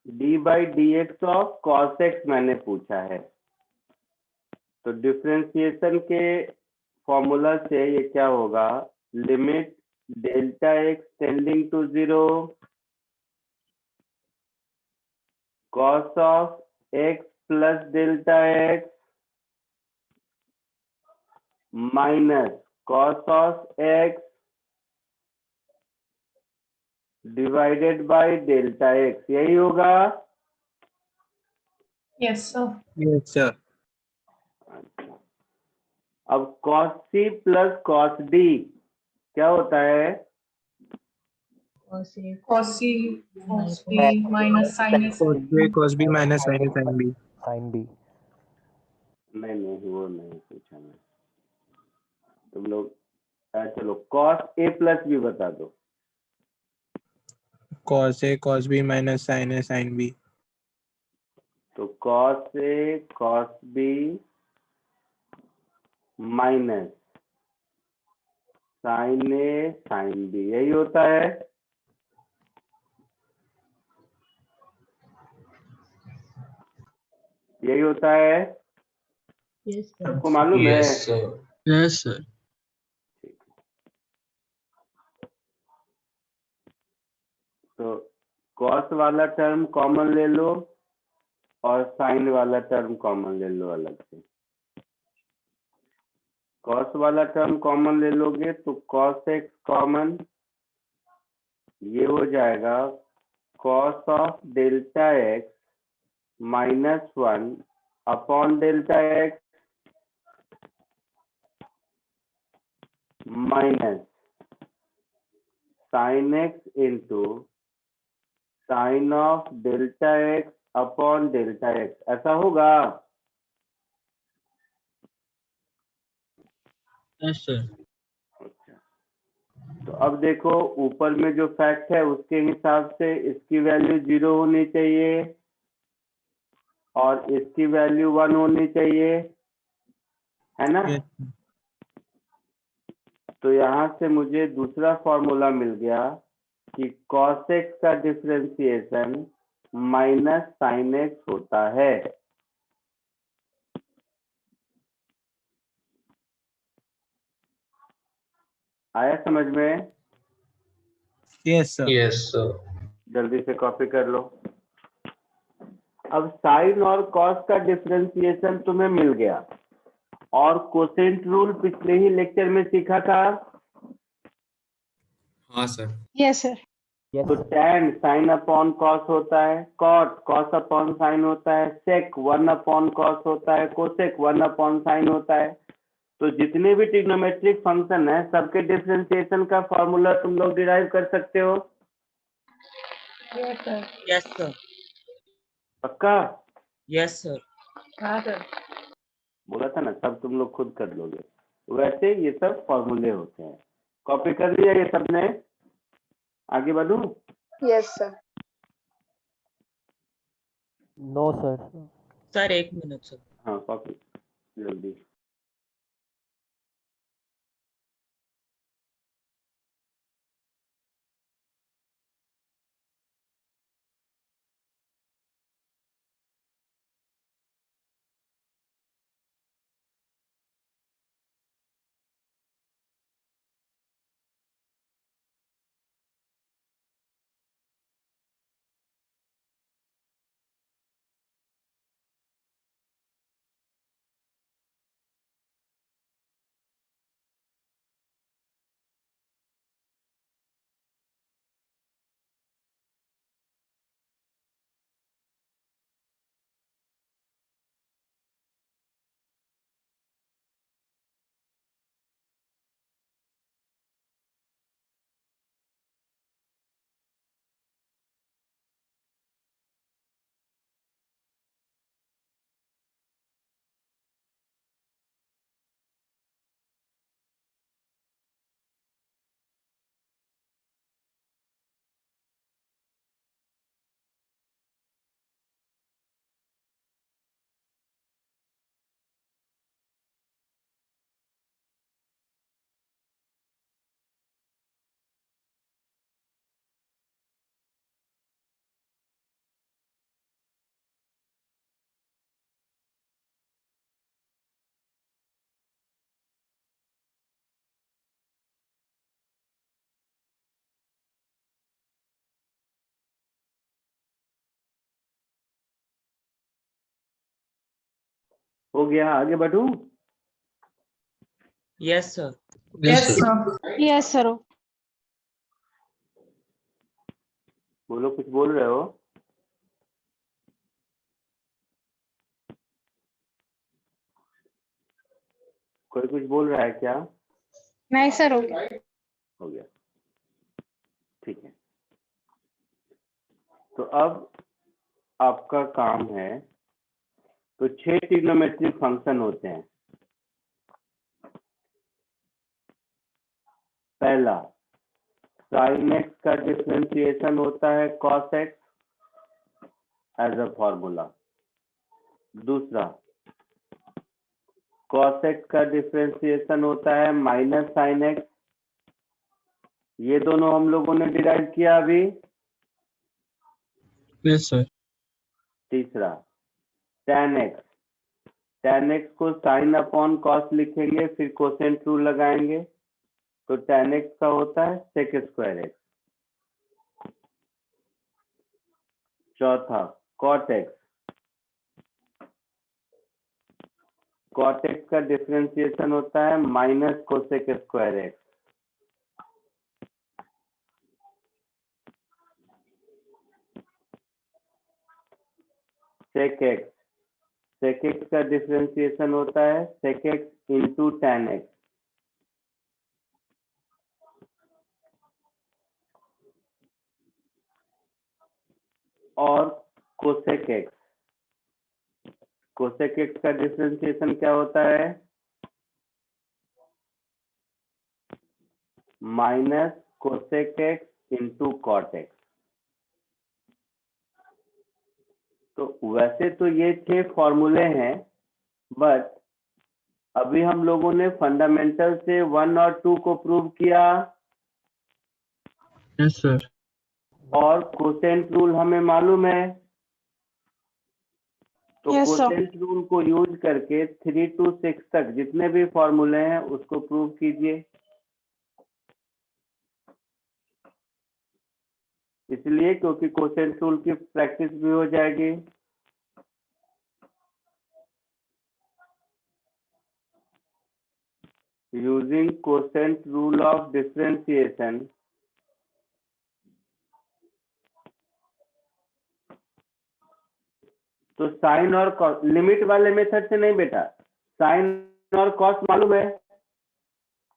D by D x of cos x मैंने पूछा है, तो डिफरेंशिएशन के फॉर्मूला से ये क्या होगा, limit delta x tending to 0 cos of x plus delta x minus cos of x divided by delta X, यही होगा? Yes sir. Yes sir. अच्छा, अब cos c plus cos d क्या होता है? cos A cos c cos b minus sin a cos a cos b minus sin a sin b। Sine B. नहीं वो नहीं पूछा मैं, तुम लोग चलो cos a प्लस b बता दो। cos a cos b minus sin a sin b। तो cos a cos b minus sine A sine B, यही होता है। यही होता है, यस सर। सबको मालूम है? Yes sir. तो कॉस वाला टर्म कॉमन ले लो और साइन वाला टर्म कॉमन ले लो अलग से। कॉस वाला टर्म कॉमन ले लोगे तो कॉस एक्स कॉमन, ये हो जाएगा cos of delta x -1 upon delta x minus sine x into sine of delta x upon delta x, ऐसा होगा। Yes sir. तो अब देखो ऊपर में जो फैक्ट है उसके हिसाब से इसकी वैल्यू 0 होनी चाहिए और इसकी वैल्यू 1 होनी चाहिए, है ना? तो यहाँ से मुझे दूसरा फॉर्मूला मिल गया कि cos x का डिफरेंशिएशन माइनस साइन एक्स होता है। आया समझ में? Yes sir. Yes sir. जल्दी से कॉपी कर लो। अब साइन और कॉस का डिफरेंशिएशन तुम्हें मिल गया और कोसेंट रूल पिछले ही लेक्चर में सीखा था। हाँ सर। Yes sir. तो tan साइन अपॉन कॉस होता है, cot कॉस अपॉन साइन होता है, sec 1 अपॉन कॉस होता है, cosec 1 अपॉन साइन होता है। तो जितने भी ट्रिग्नोमेट्रिक फंक्शन है सबके डिफरेंशिएशन का फॉर्मूला तुम लोग डिराइव कर सकते हो। Yes sir. Yes sir. पक्का? Yes sir. हाँ सर। बोला था ना, सब तुम लोग खुद कर लोगे। वैसे ये सब फॉर्मूले होते हैं। कॉपी कर लिया ये सबने? आगे बढ़ूं? Yes sir. No sir. Sir 1 minute sir. हाँ कॉपी जल्दी। हो गया, आगे बढ़ूं? Yes sir. Yes sir. Yes sir. बोलो, कुछ बोल रहे हो? कोई कुछ बोल रहा है क्या? नहीं सर, हो गया। हो गया, ठीक है। तो अब आपका काम है, तो 6 ट्रिग्नोमेट्रिक फंक्शन होते हैं। पहला साइन एक्स का डिफरेंशिएशन होता है cos X as a formula. दूसरा कॉस एक्स का डिफरेंशिएशन होता है माइनस साइन एक्स ये दोनों हम लोगों ने डिराइव किया अभी। Yes sir. तीसरा tan x, tan x को साइन अपॉन कॉस लिखेंगे, फिर कोसेंट रूल लगाएंगे, तो tan x का होता है sec स्क्वायर x। चौथा cot x, cot x का डिफरेंशिएशन होता है minus cosec square x। sec x, sec x का डिफरेंशिएशन होता है sec x into tan x। और कोसेक x, कोसेक x का डिफरेंशिएशन क्या होता है minus cosec x into cot x। तो वैसे तो ये 6 फॉर्मूले हैं, बट अभी हम लोगों ने फंडामेंटल से 1 और 2 को प्रूव किया, यस सर। और कोसेंट रूल हमें मालूम है, तो Yes, sir. कोसेंट रूल को यूज करके 3 to 6 तक जितने भी फॉर्मूले हैं उसको प्रूव कीजिए। इसलिए क्योंकि कोसेंट रूल की प्रैक्टिस भी हो जाएगी। Using quotient rule of differentiation, तो साइन और कॉस, लिमिट वाले मेथड से नहीं बेटा, साइन और कॉस मालूम है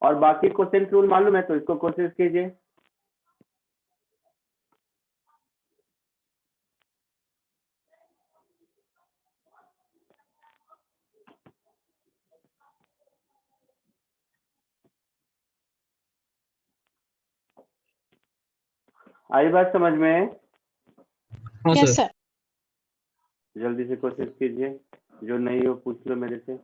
और बाकी कोसेंट रूल मालूम है, तो इसको कोशिश कीजिए। आई बात समझ में? हाँ Yes, सर। sir. जल्दी से कोशिश कीजिए, जो नहीं हो पूछ लो मेरे से।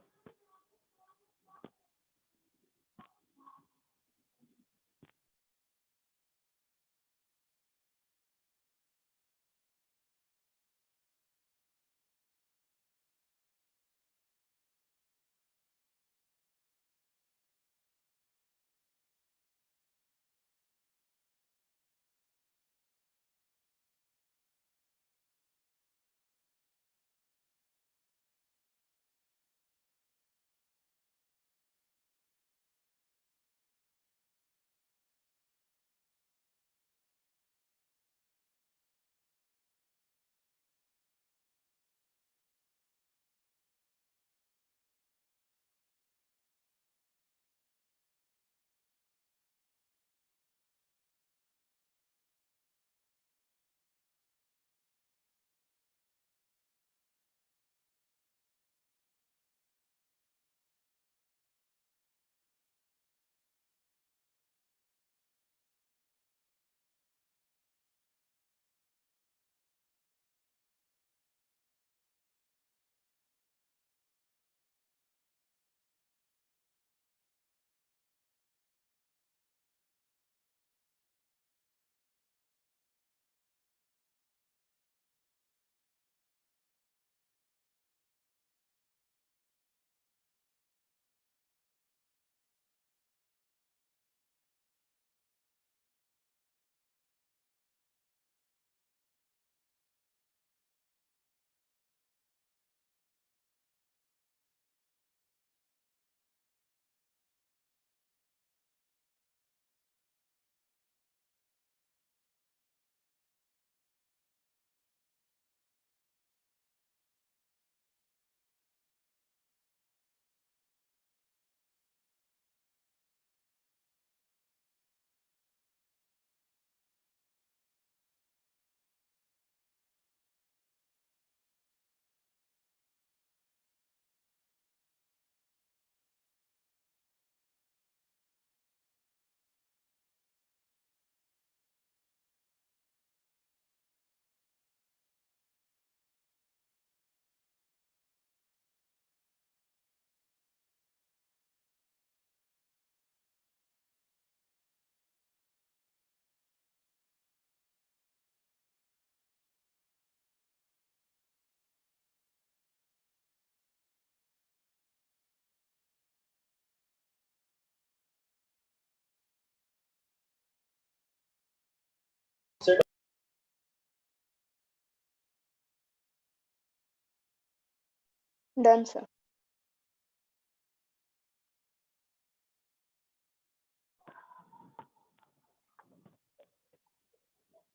Done sir.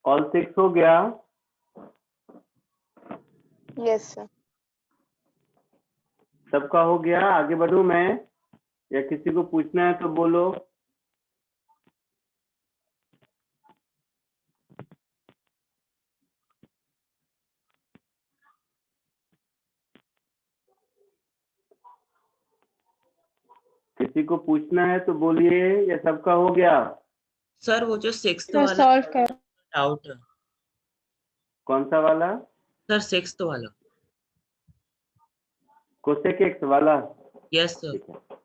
ऑल 6 हो गया? Yes sir. सबका हो गया? आगे बढ़ूं मैं या किसी को पूछना है तो बोलो। किसी को पूछना है तो बोलिए, या सबका हो गया? सर वो जो सिक्स्थ सर वाला सॉल्व कर। डाउट है कौन सा वाला? सर, सिक्स्थ वाला। कोसेक एक्स वाला? Yes sir. ठीक है।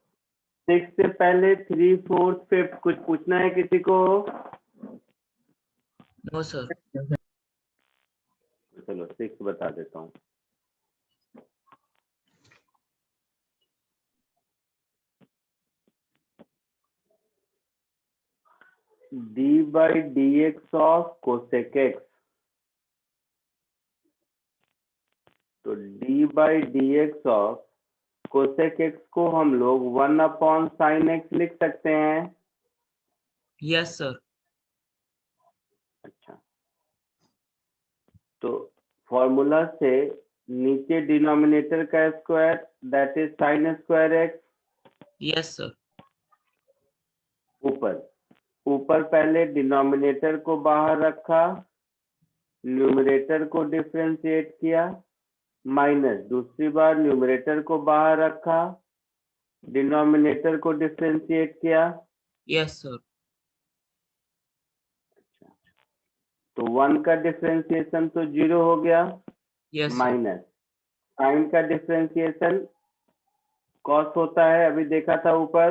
6 से पहले 3, 4, 5 कुछ पूछना है किसी को? No sir. चलो 6 बता देता हूँ। d/dx of cosec x. तो d/dx ऑफ कोसेक एक्स को हम लोग 1/sin x लिख सकते हैं। Yes sir. अच्छा, तो फॉर्मूला से नीचे डिनोमिनेटर का square that is sin square X. Yes sir. ऊपर पहले डिनोमिनेटर को बाहर रखा, न्यूमरेटर को डिफरेंशिएट किया, माइनस दूसरी बार न्यूमरेटर को बाहर रखा, डिनोमिनेटर को डिफरेंशिएट किया। Yes sir. तो 1 का डिफरेंशिएशन तो 0 हो गया, यस सर। माइनस साइन का डिफरेंशिएशन कॉस होता है, अभी देखा था ऊपर।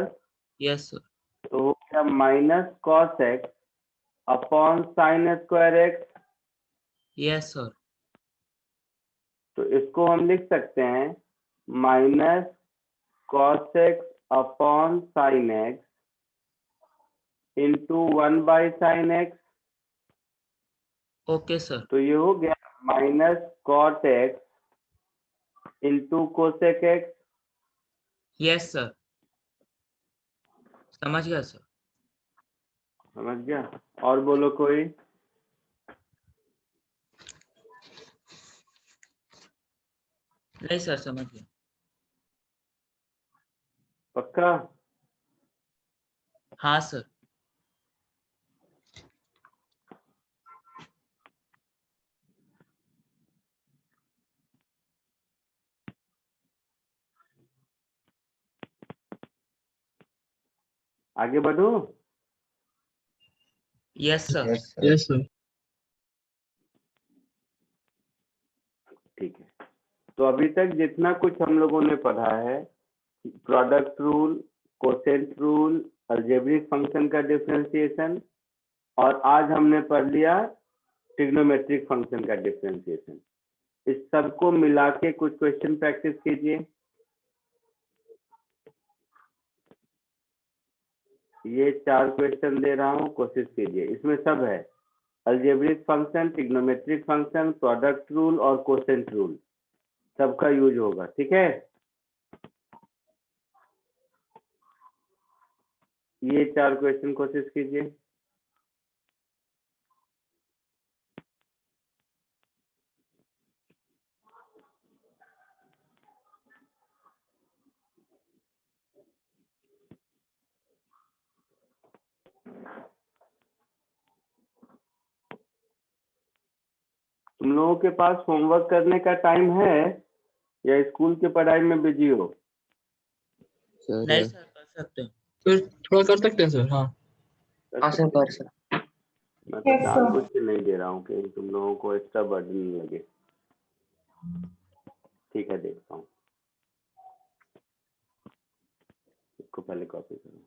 Yes sir. तो हो गया minus cos X upon sine square X. Yes sir. तो इसको हम लिख सकते हैं minus cos X upon sine x into 1/sin X. Okay sir. तो ये हो गया minus cot x into cosec X. Yes sir, समझ गया सर। समझ गया? और बोलो कोई। नहीं सर, समझ गया। पक्का? हाँ सर। आगे बढ़ो। Yes sir. Yes sir. ठीक है, तो अभी तक जितना कुछ हम लोगों ने पढ़ा है, product rule, quotient rule, algebraic function का डिफरेंशिएशन, और आज हमने पढ़ लिया ट्रिग्नोमेट्रिक फंक्शन का डिफरेंशिएशन। इस सबको मिला के कुछ क्वेश्चन प्रैक्टिस कीजिए। ये 4 क्वेश्चन दे रहा हूँ, कोशिश कीजिए। इसमें सब है, algebraic function, trigonometric function, product rule और कोसेंट रूल, सबका यूज होगा। ठीक है, ये 4 क्वेश्चन कोशिश कीजिए। तुम लोगों के पास होमवर्क करने का टाइम है या स्कूल की पढ़ाई में बिजी हो? नहीं सर, कर सकते हैं। फिर थोड़ा कर सकते हैं सर। हाँ हाँ सर, कर सर। मैं तो जानबूझ के नहीं दे रहा हूँ कि तुम लोगों को एक्स्ट्रा बर्डन नहीं लगे। ठीक है, देखता हूँ। इसको पहले कॉपी करो।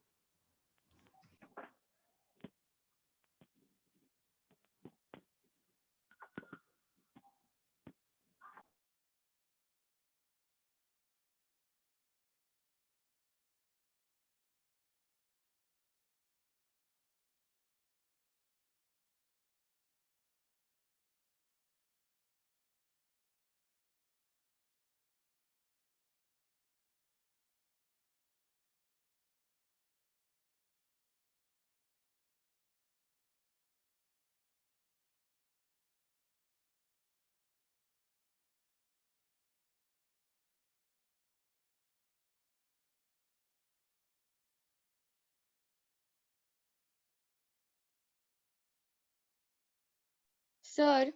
सर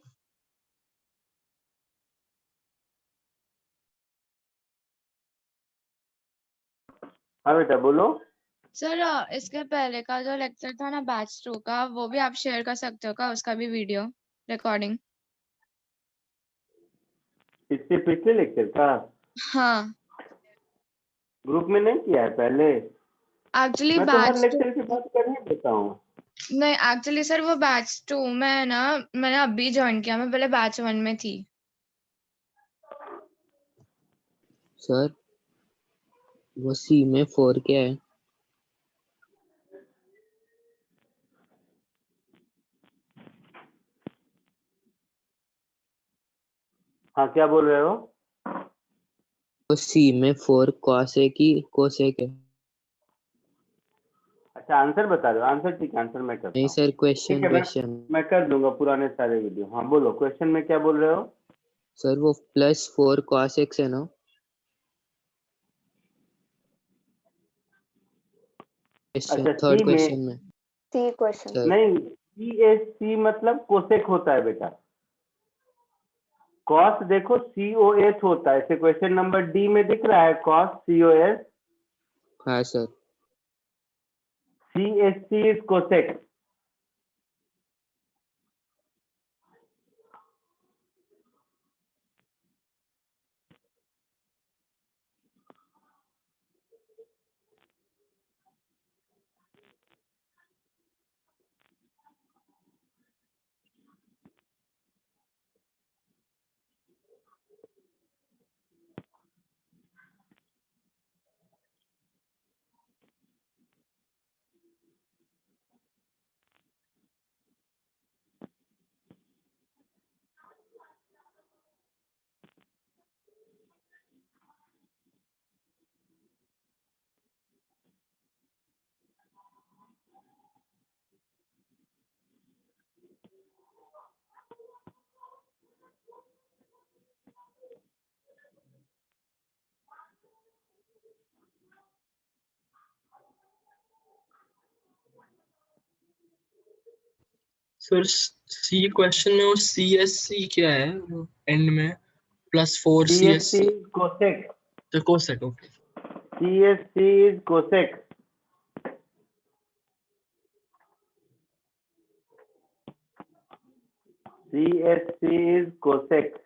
हाँ बेटा बोलो। सर इसके पहले का जो लेक्चर था ना बैच 2 का, वो भी आप शेयर कर सकते हो क्या, उसका भी वीडियो रिकॉर्डिंग? इससे पिछले लेक्चर का हाँ ग्रुप में नहीं किया है पहले? एक्चुअली मैं तो हर बैच 2 लेक्चर के बाद कर ही देता हूँ। नहीं, एक्चुअली सर वो बैच 2 में ना, मैंने अभी ज्वाइन किया, मैं पहले बैच 1 में थी। सर वो सी में 4 क्या है? हाँ क्या बोल रहे हो? वो सी में 4 कॉसेक की कोसेक है। अच्छा आंसर बता रहे हो? आंसर ठीक है, आंसर मैं करता नहीं हूँ। सर, ठीक क्वेश्चन है क्वेश्चन मैं कर दूंगा पुराने सारे वीडियो। हाँ बोलो, क्वेश्चन में क्या बोल रहे हो? सर वो +4 कॉसेक्स है ना? क्वेश्चन अच्छा थर्ड सी में, क्वेश्चन में सी क्वेश्चन। सर नहीं CSC मतलब कोसेक होता है बेटा। कॉस देखो COS होता है, इसे क्वेश्चन नंबर डी में दिख रहा है कॉस COS। हाँ sir. CSC is cosec. Sir C question में वो CSC क्या है एंड में? +4 CSC CSC इज कोसेक। तो cosec. Okay CSC is cosec. CSC is cosec.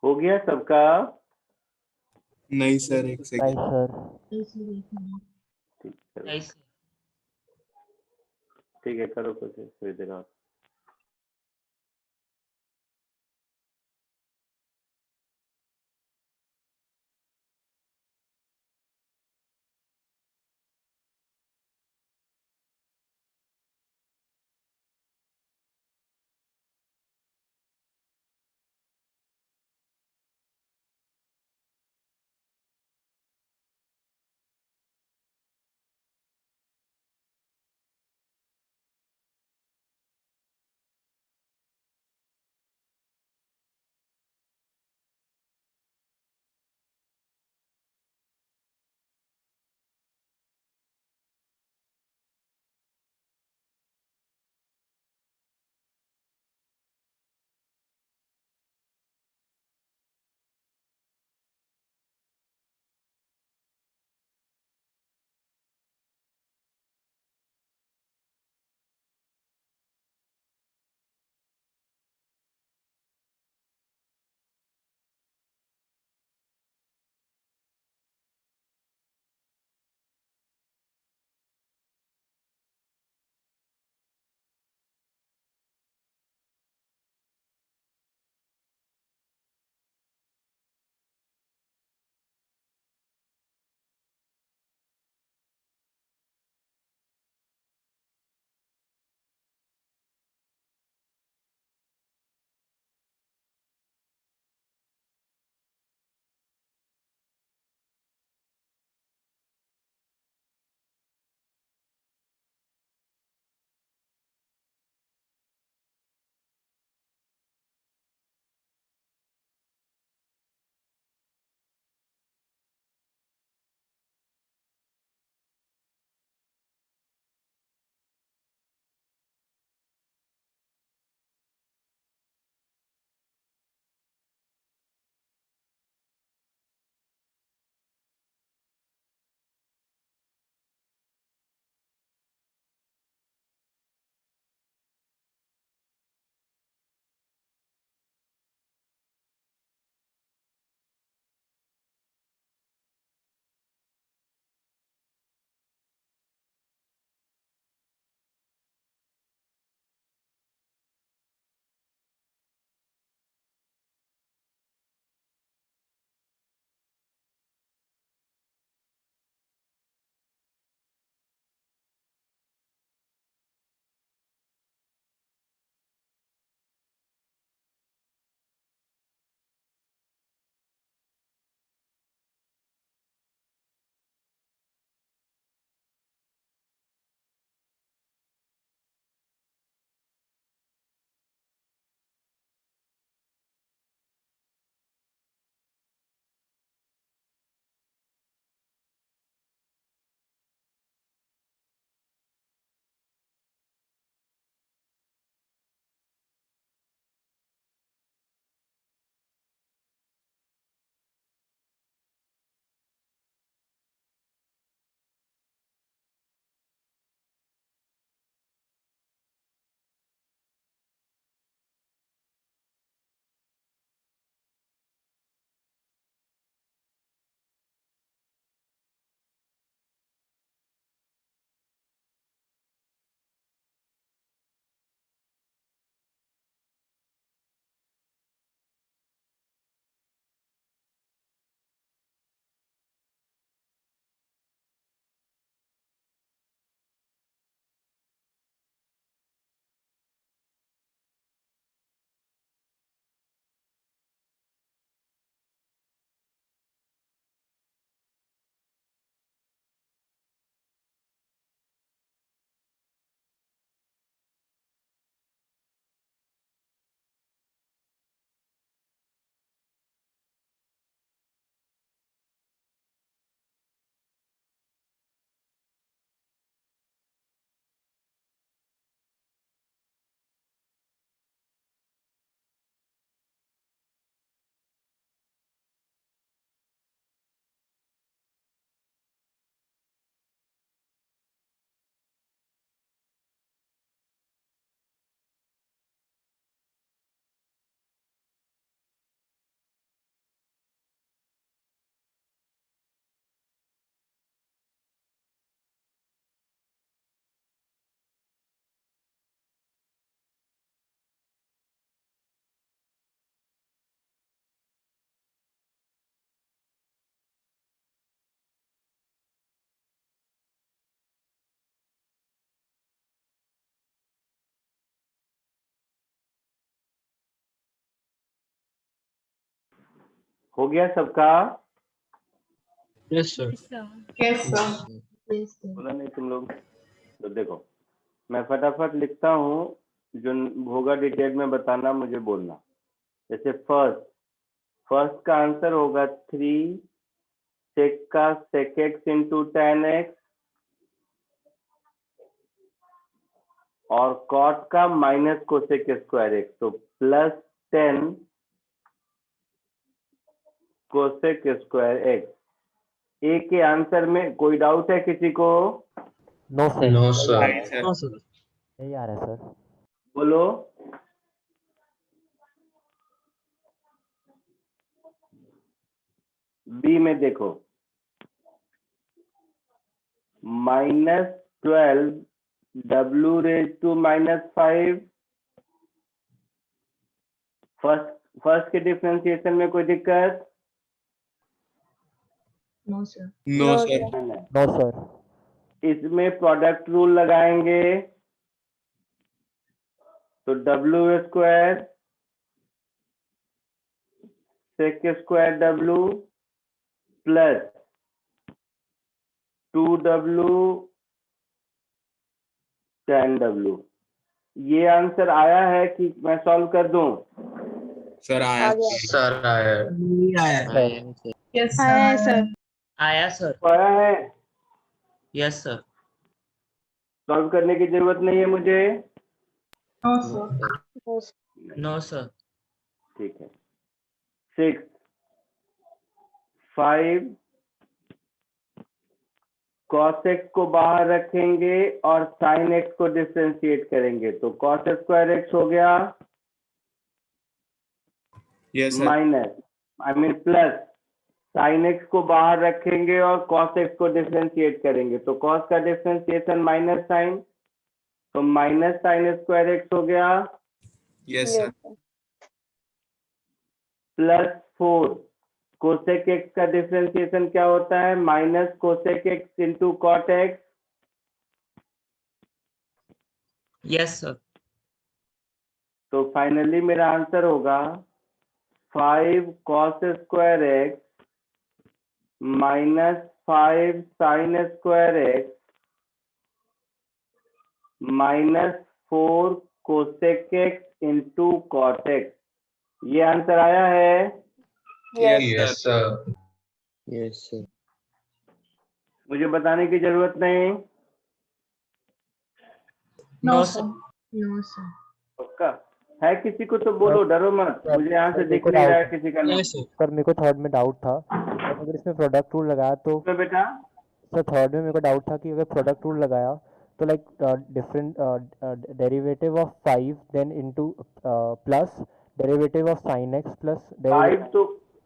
हो गया सबका? नहीं सर, एक नहीं सेकेंड। सर। ठीक चलो, नाइस ठीक है, करो कुछ थोड़ी देर और। हो गया सबका? Yes sir. Yes, sir. बोला नहीं तुम लोग? तो देखो मैं फटाफट लिखता हूँ, जो होगा डिटेल में बताना, मुझे बोलना। जैसे फर्स्ट का आंसर होगा 3 सेक का sec x into tan X और कॉट का माइनस कोसेक स्क्वायर एक्स, तो plus 10 cosec square X. A के आंसर में कोई डाउट है किसी को? No sir. नो नहीं सर। सर। यही आ रहा है सर। बोलो। बी में देखो, -12 w रेज टू -5। फर्स्ट के डिफरेंशिएशन में कोई दिक्कत? No sir. No sir. No sir. इसमें प्रोडक्ट रूल लगाएंगे तो w square sec square w plus 2w tan w। ये आंसर आया है कि मैं सॉल्व कर दूं? सर आया। सर आया। Yes, आया है sir. सर। आया सर। तो आया है, यस सर। सॉल्व करने की जरूरत नहीं है मुझे। No, sir. No sir. ठीक है। 6 5 cos x को बाहर रखेंगे और sin x को डिफरेंशिएट करेंगे, तो cos स्क्वायर x हो गया yes sir. Minus plus sin x को बाहर रखेंगे और cos x को डिफरेंशिएट करेंगे, तो cos का डिफरेंशिएशन माइनस साइन, तो माइनस sin स्क्वायर x हो गया yes sir. Plus 4 cosec x का डिफरेंशिएशन क्या होता है? Minus cosec x into cot x। Yes sir. तो फाइनली मेरा आंसर होगा 5 cos square x minus 5 sin square x minus 4 cosec x into cot x। ये आंसर आया है? Yes sir. Yes sir. मुझे बताने की जरूरत नहीं। No sir. No sir. पक्का है? किसी को तो बोलो, डरो मत, मुझे यहाँ से दिख नहीं रहा है किसी का नाम। Yes sir. सर मेरे को थर्ड में डाउट था, और अगर इसमें प्रोडक्ट रूल लगाया तो तो बेटा सर थर्ड में मेरे को डाउट था कि अगर प्रोडक्ट रूल लगाया तो like different derivative of 5 then into plus derivative of sin x plus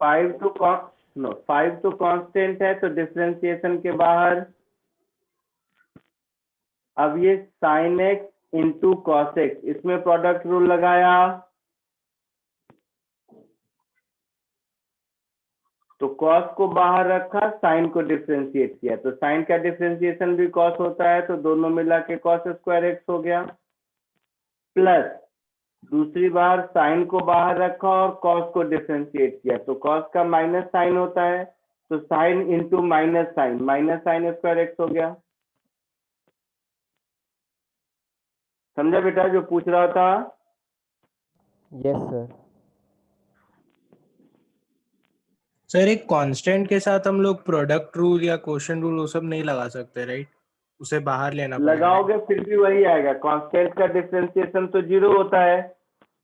5 तो कांस्टेंट है, तो डिफरेंशिएशन के बाहर। अब ये sin x into cos x, इसमें प्रोडक्ट रूल लगाया तो cos को बाहर रखा, sin को डिफरेंशिएट किया, तो sin का डिफरेंशिएशन भी cos होता है, तो दोनों मिला के cos स्क्वायर x हो गया। प्लस दूसरी बार sin को बाहर रखा और cos को डिफरेंशिएट किया, तो cos का माइनस साइन होता है, तो sin into minus sine square x हो गया। समझा बेटा जो पूछ रहा था? Yes sir. सर एक कांस्टेंट के साथ हम लोग प्रोडक्ट रूल या क्वोशिएंट रूल वो सब नहीं लगा सकते, राइट? उसे बाहर लेना पड़ेगा। लगाओगे फिर भी वही आएगा, कांस्टेंट का डिफरेंशिएशन तो 0 होता है,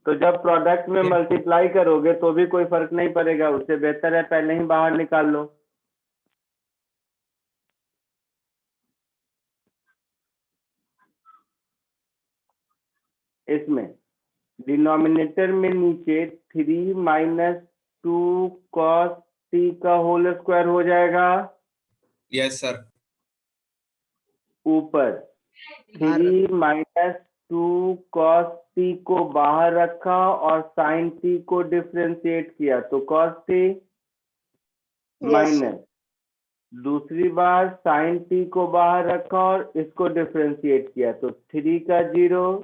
तो जब प्रोडक्ट में मल्टीप्लाई करोगे तो भी कोई फर्क नहीं पड़ेगा, उससे बेहतर है पहले ही बाहर निकाल लो। इसमें डिनोमिनेटर में नीचे 3 माइनस 2 cos t का होल स्क्वायर हो जाएगा, यस सर। ऊपर 3 माइनस 2 cos t को बाहर रखा और sin t को डिफरेंशिएट किया, तो cos t माइनस दूसरी बार sin t को बाहर रखा और इसको डिफरेंशिएट किया, तो 3 का 0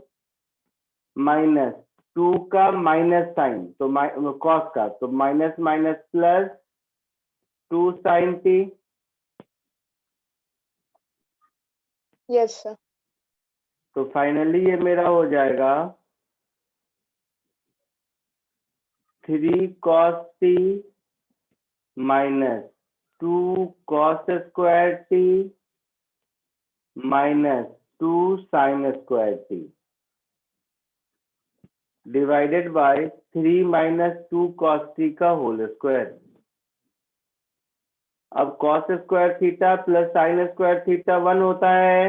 माइनस 2 का माइनस साइन, तो कॉस का, तो minus minus plus 2 sine T. Yes sir. तो फाइनली ये मेरा हो जाएगा 3 cos t minus 2 cos square t minus 2 sin square t divided by 3 minus 2 cos t का होल स्क्वायर। अब cos square theta plus sin square theta 1 होता है।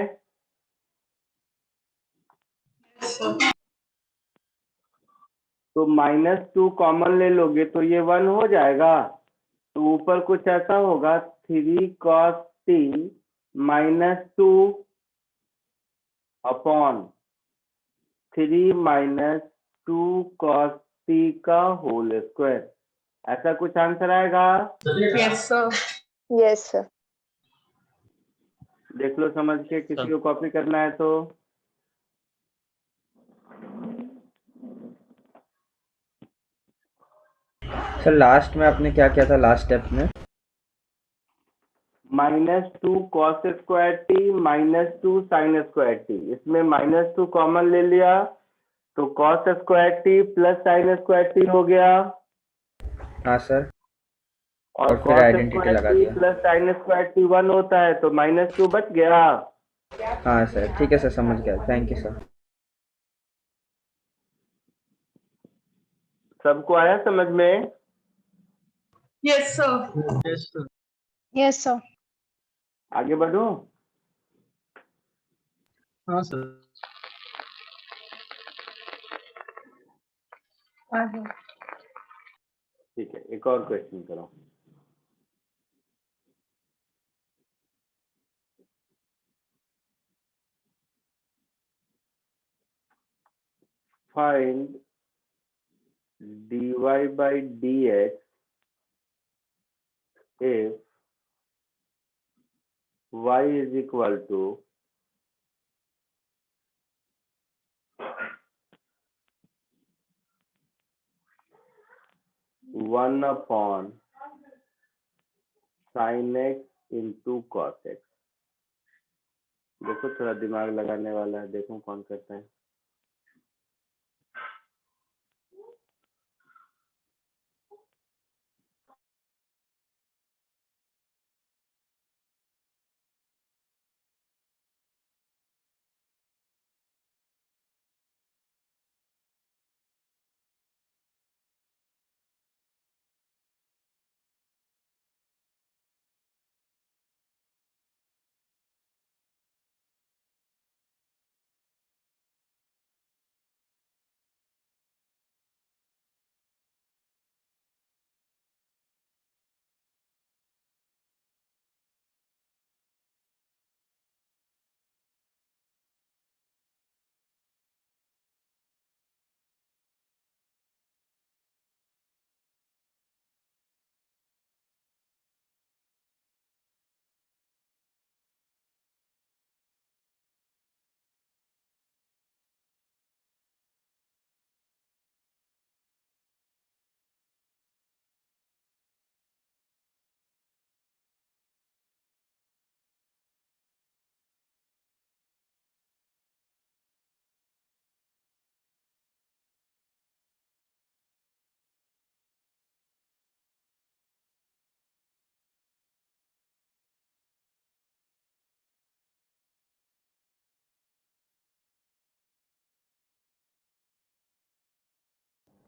तो -2 कॉमन ले लोगे तो ये 1 हो जाएगा। तो ऊपर कुछ ऐसा होगा 3 cos t minus 2 upon 3 minus 2 cos t का होल स्क्वायर। ऐसा कुछ आंसर आएगा? Yes sir. Yes sir. देख लो समझ के, किसी को कॉपी करना है तो। सर लास्ट में आपने क्या किया था लास्ट स्टेप में? -2 cos square T minus 2 sin square T. इसमें -2 कॉमन ले लिया तो cos square T plus sin square T हो गया। हाँ सर। और और फिर cos आइडेंटिटी स्क्वायर लगा टी दिया। प्लस sin स्क्वायर टी 1 होता है, तो -2 बच गया। हाँ सर, ठीक है सर, समझ गया। Thank you sir. सबको आया समझ में? Yes sir. Yes sir. आगे बढ़ो। हाँ सर। ठीक है, एक और क्वेश्चन करो। Find dy by dx if y is equal to 1 upon sin x into cos x। देखो थोड़ा दिमाग लगाने वाला है, देखो कौन करता है।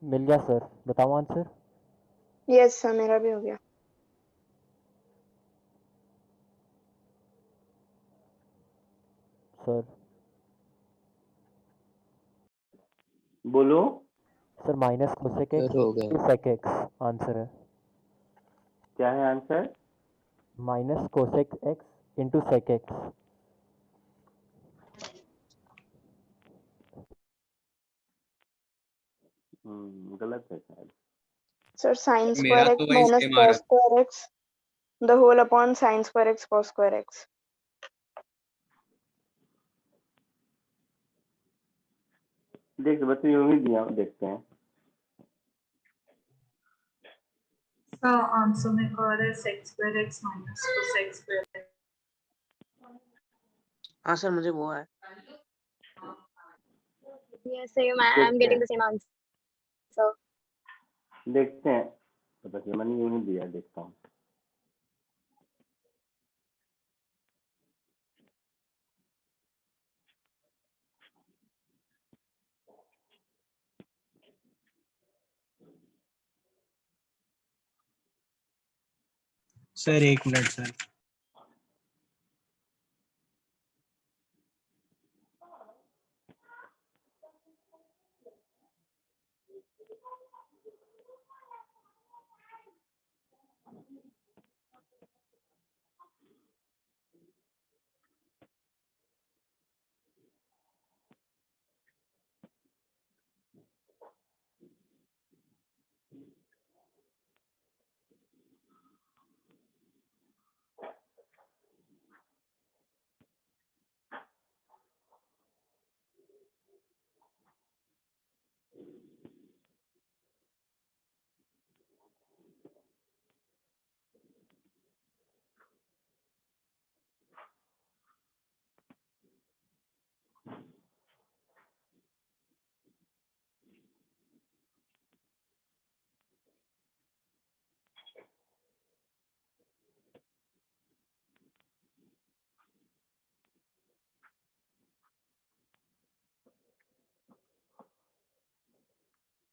मिल गया सर, बताओ आंसर। यस सर, मेरा भी हो गया। सर बोलो। Sir minus cosec X sir हो गया। टू सेक एक्स आंसर है। क्या है आंसर? Minus cosec x into sec X. गलत है शायद। सर साइन मेरा स्क्वायर तो एक्स वही माइनस सेम आ कॉस रहा। Square X the whole upon sine square X cos square X. देख बच्चे यूं ही दिया, देखते हैं। सर आंसर मेरे को आ रहा है sec square x minus cosec square x। हाँ सर मुझे वो है। Yes, same. I'm getting the same answer. देखते हैं, पता चला मैंने यूं ही दिया, देखता हूँ। Sir 1 minute sir.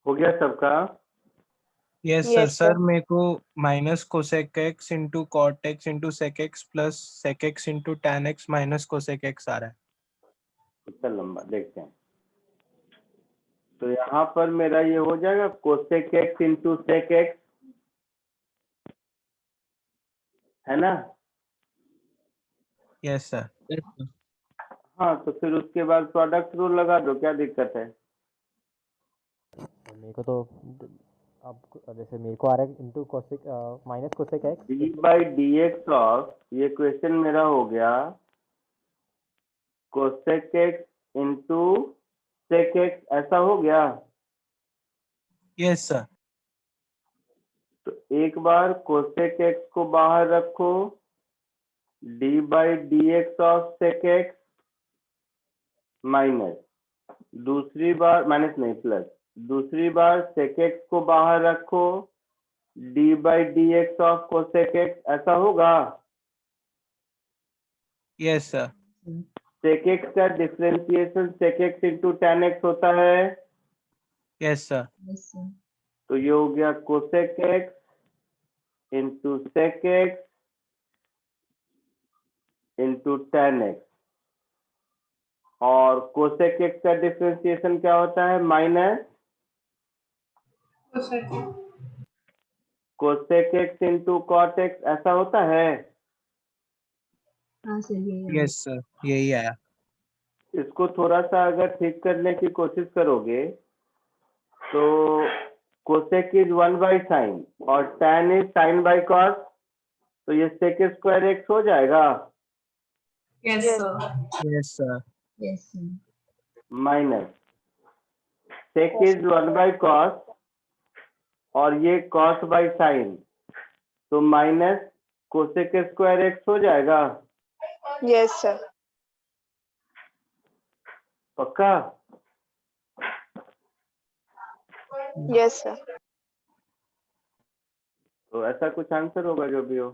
हो गया सबका? Yes sir. सर मेरे को minus cosec x into cot x into sec x plus sec x into tan x minus cosec x आ रहा है। इतना लंबा, देखते हैं। तो यहाँ पर मेरा ये हो जाएगा cosec x into sec X, है ना? Yes sir. हाँ, तो फिर उसके बाद प्रोडक्ट रूल लगा दो, क्या दिक्कत है? मेरे को तो अब जैसे मेरे को आ रहा है into cosec minus cosec X D by D x of, ये क्वेश्चन मेरा हो गया cosec x into sec X, ऐसा हो गया। Yes sir. तो एक बार कोसेक एक्स को बाहर रखो, D by D x of sec X minus, दूसरी बार माइनस नहीं प्लस, दूसरी बार सेक एक्स को बाहर रखो, D by D x of cosec x, ऐसा होगा। Yes sir. सेक एक्स का differentiation sec x into tan x होता है। Yes sir. तो ये हो गया cosec x into sec x into tan x, और कोसेक एक्स का डिफरेंशिएशन क्या होता है? Minus cosec x into cot x, ऐसा होता है। हाँ सर यही आया। यस सर, यही आया। इसको थोड़ा सा अगर ठीक करने की कोशिश करोगे तो कोसेक इज 1 बाई साइन और tan is sine by cos, तो ये सेक स्क्वायर एक्स हो जाएगा। Yes, sir. Yes sir. Yes sir. Minus sec is 1 by cos और ये कॉस बाई साइन, तो माइनस कोसेक स्क्वायर एक्स हो जाएगा। Yes, sir. पक्का? Yes, sir. तो ऐसा कुछ आंसर होगा जो भी हो।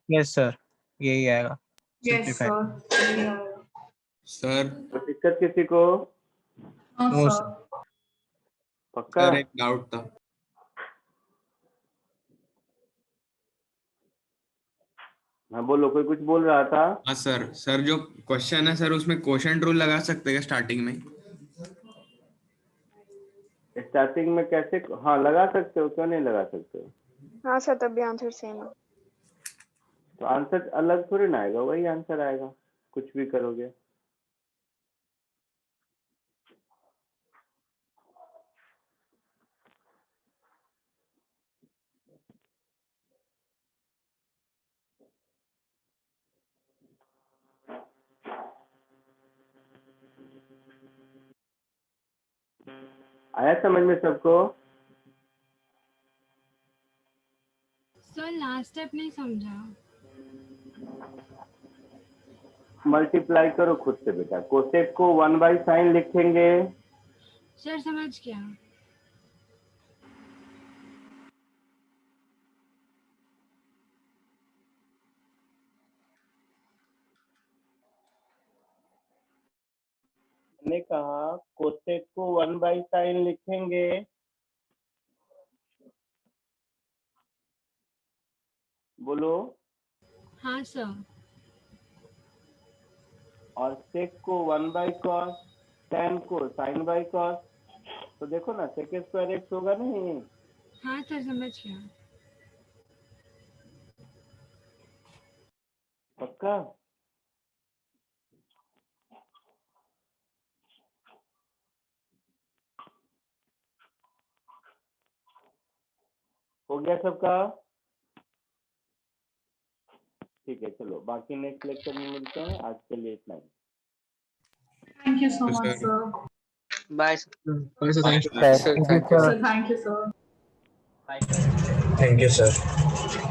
यस सर, यही आएगा। Yes, sir. सर तो दिक्कत किसी को? No sir. सर। पक्का? सर एक डाउट था। हाँ बोलो, कोई कुछ बोल रहा था। हाँ सर, सर जो क्वेश्चन है सर उसमें क्वोशंट रूल लगा सकते हैं स्टार्टिंग में? स्टार्टिंग में कैसे? हाँ लगा सकते हो, क्यों नहीं लगा सकते हो? हाँ सर, तभी आंसर सेम है। तो आंसर अलग थोड़ी ना आएगा, वही आंसर आएगा कुछ भी करोगे। आया समझ में सबको? सर लास्ट स्टेप नहीं समझा। मल्टीप्लाई करो खुद से बेटा। कोसेक को 1/sin लिखेंगे। सर समझ गया। मैंने कहा कोसेक को 1/sin लिखेंगे। बोलो। हाँ सर। और सेक को 1/cos, tan को sin/cos। तो देखो ना sec स्क्वायर x होगा नहीं? हाँ सर समझ गया। पक्का? हो गया सबका? ठीक है, चलो बाकी नेक्स्ट लेक्चर में मिलते हैं। आज के लिए इतना ही। Thank you so Yes, much, sir. sir. Bye. Bye, sir. Thank you. Sir, Thank you, thank you. Sir, thank you, sir. Thank you, sir.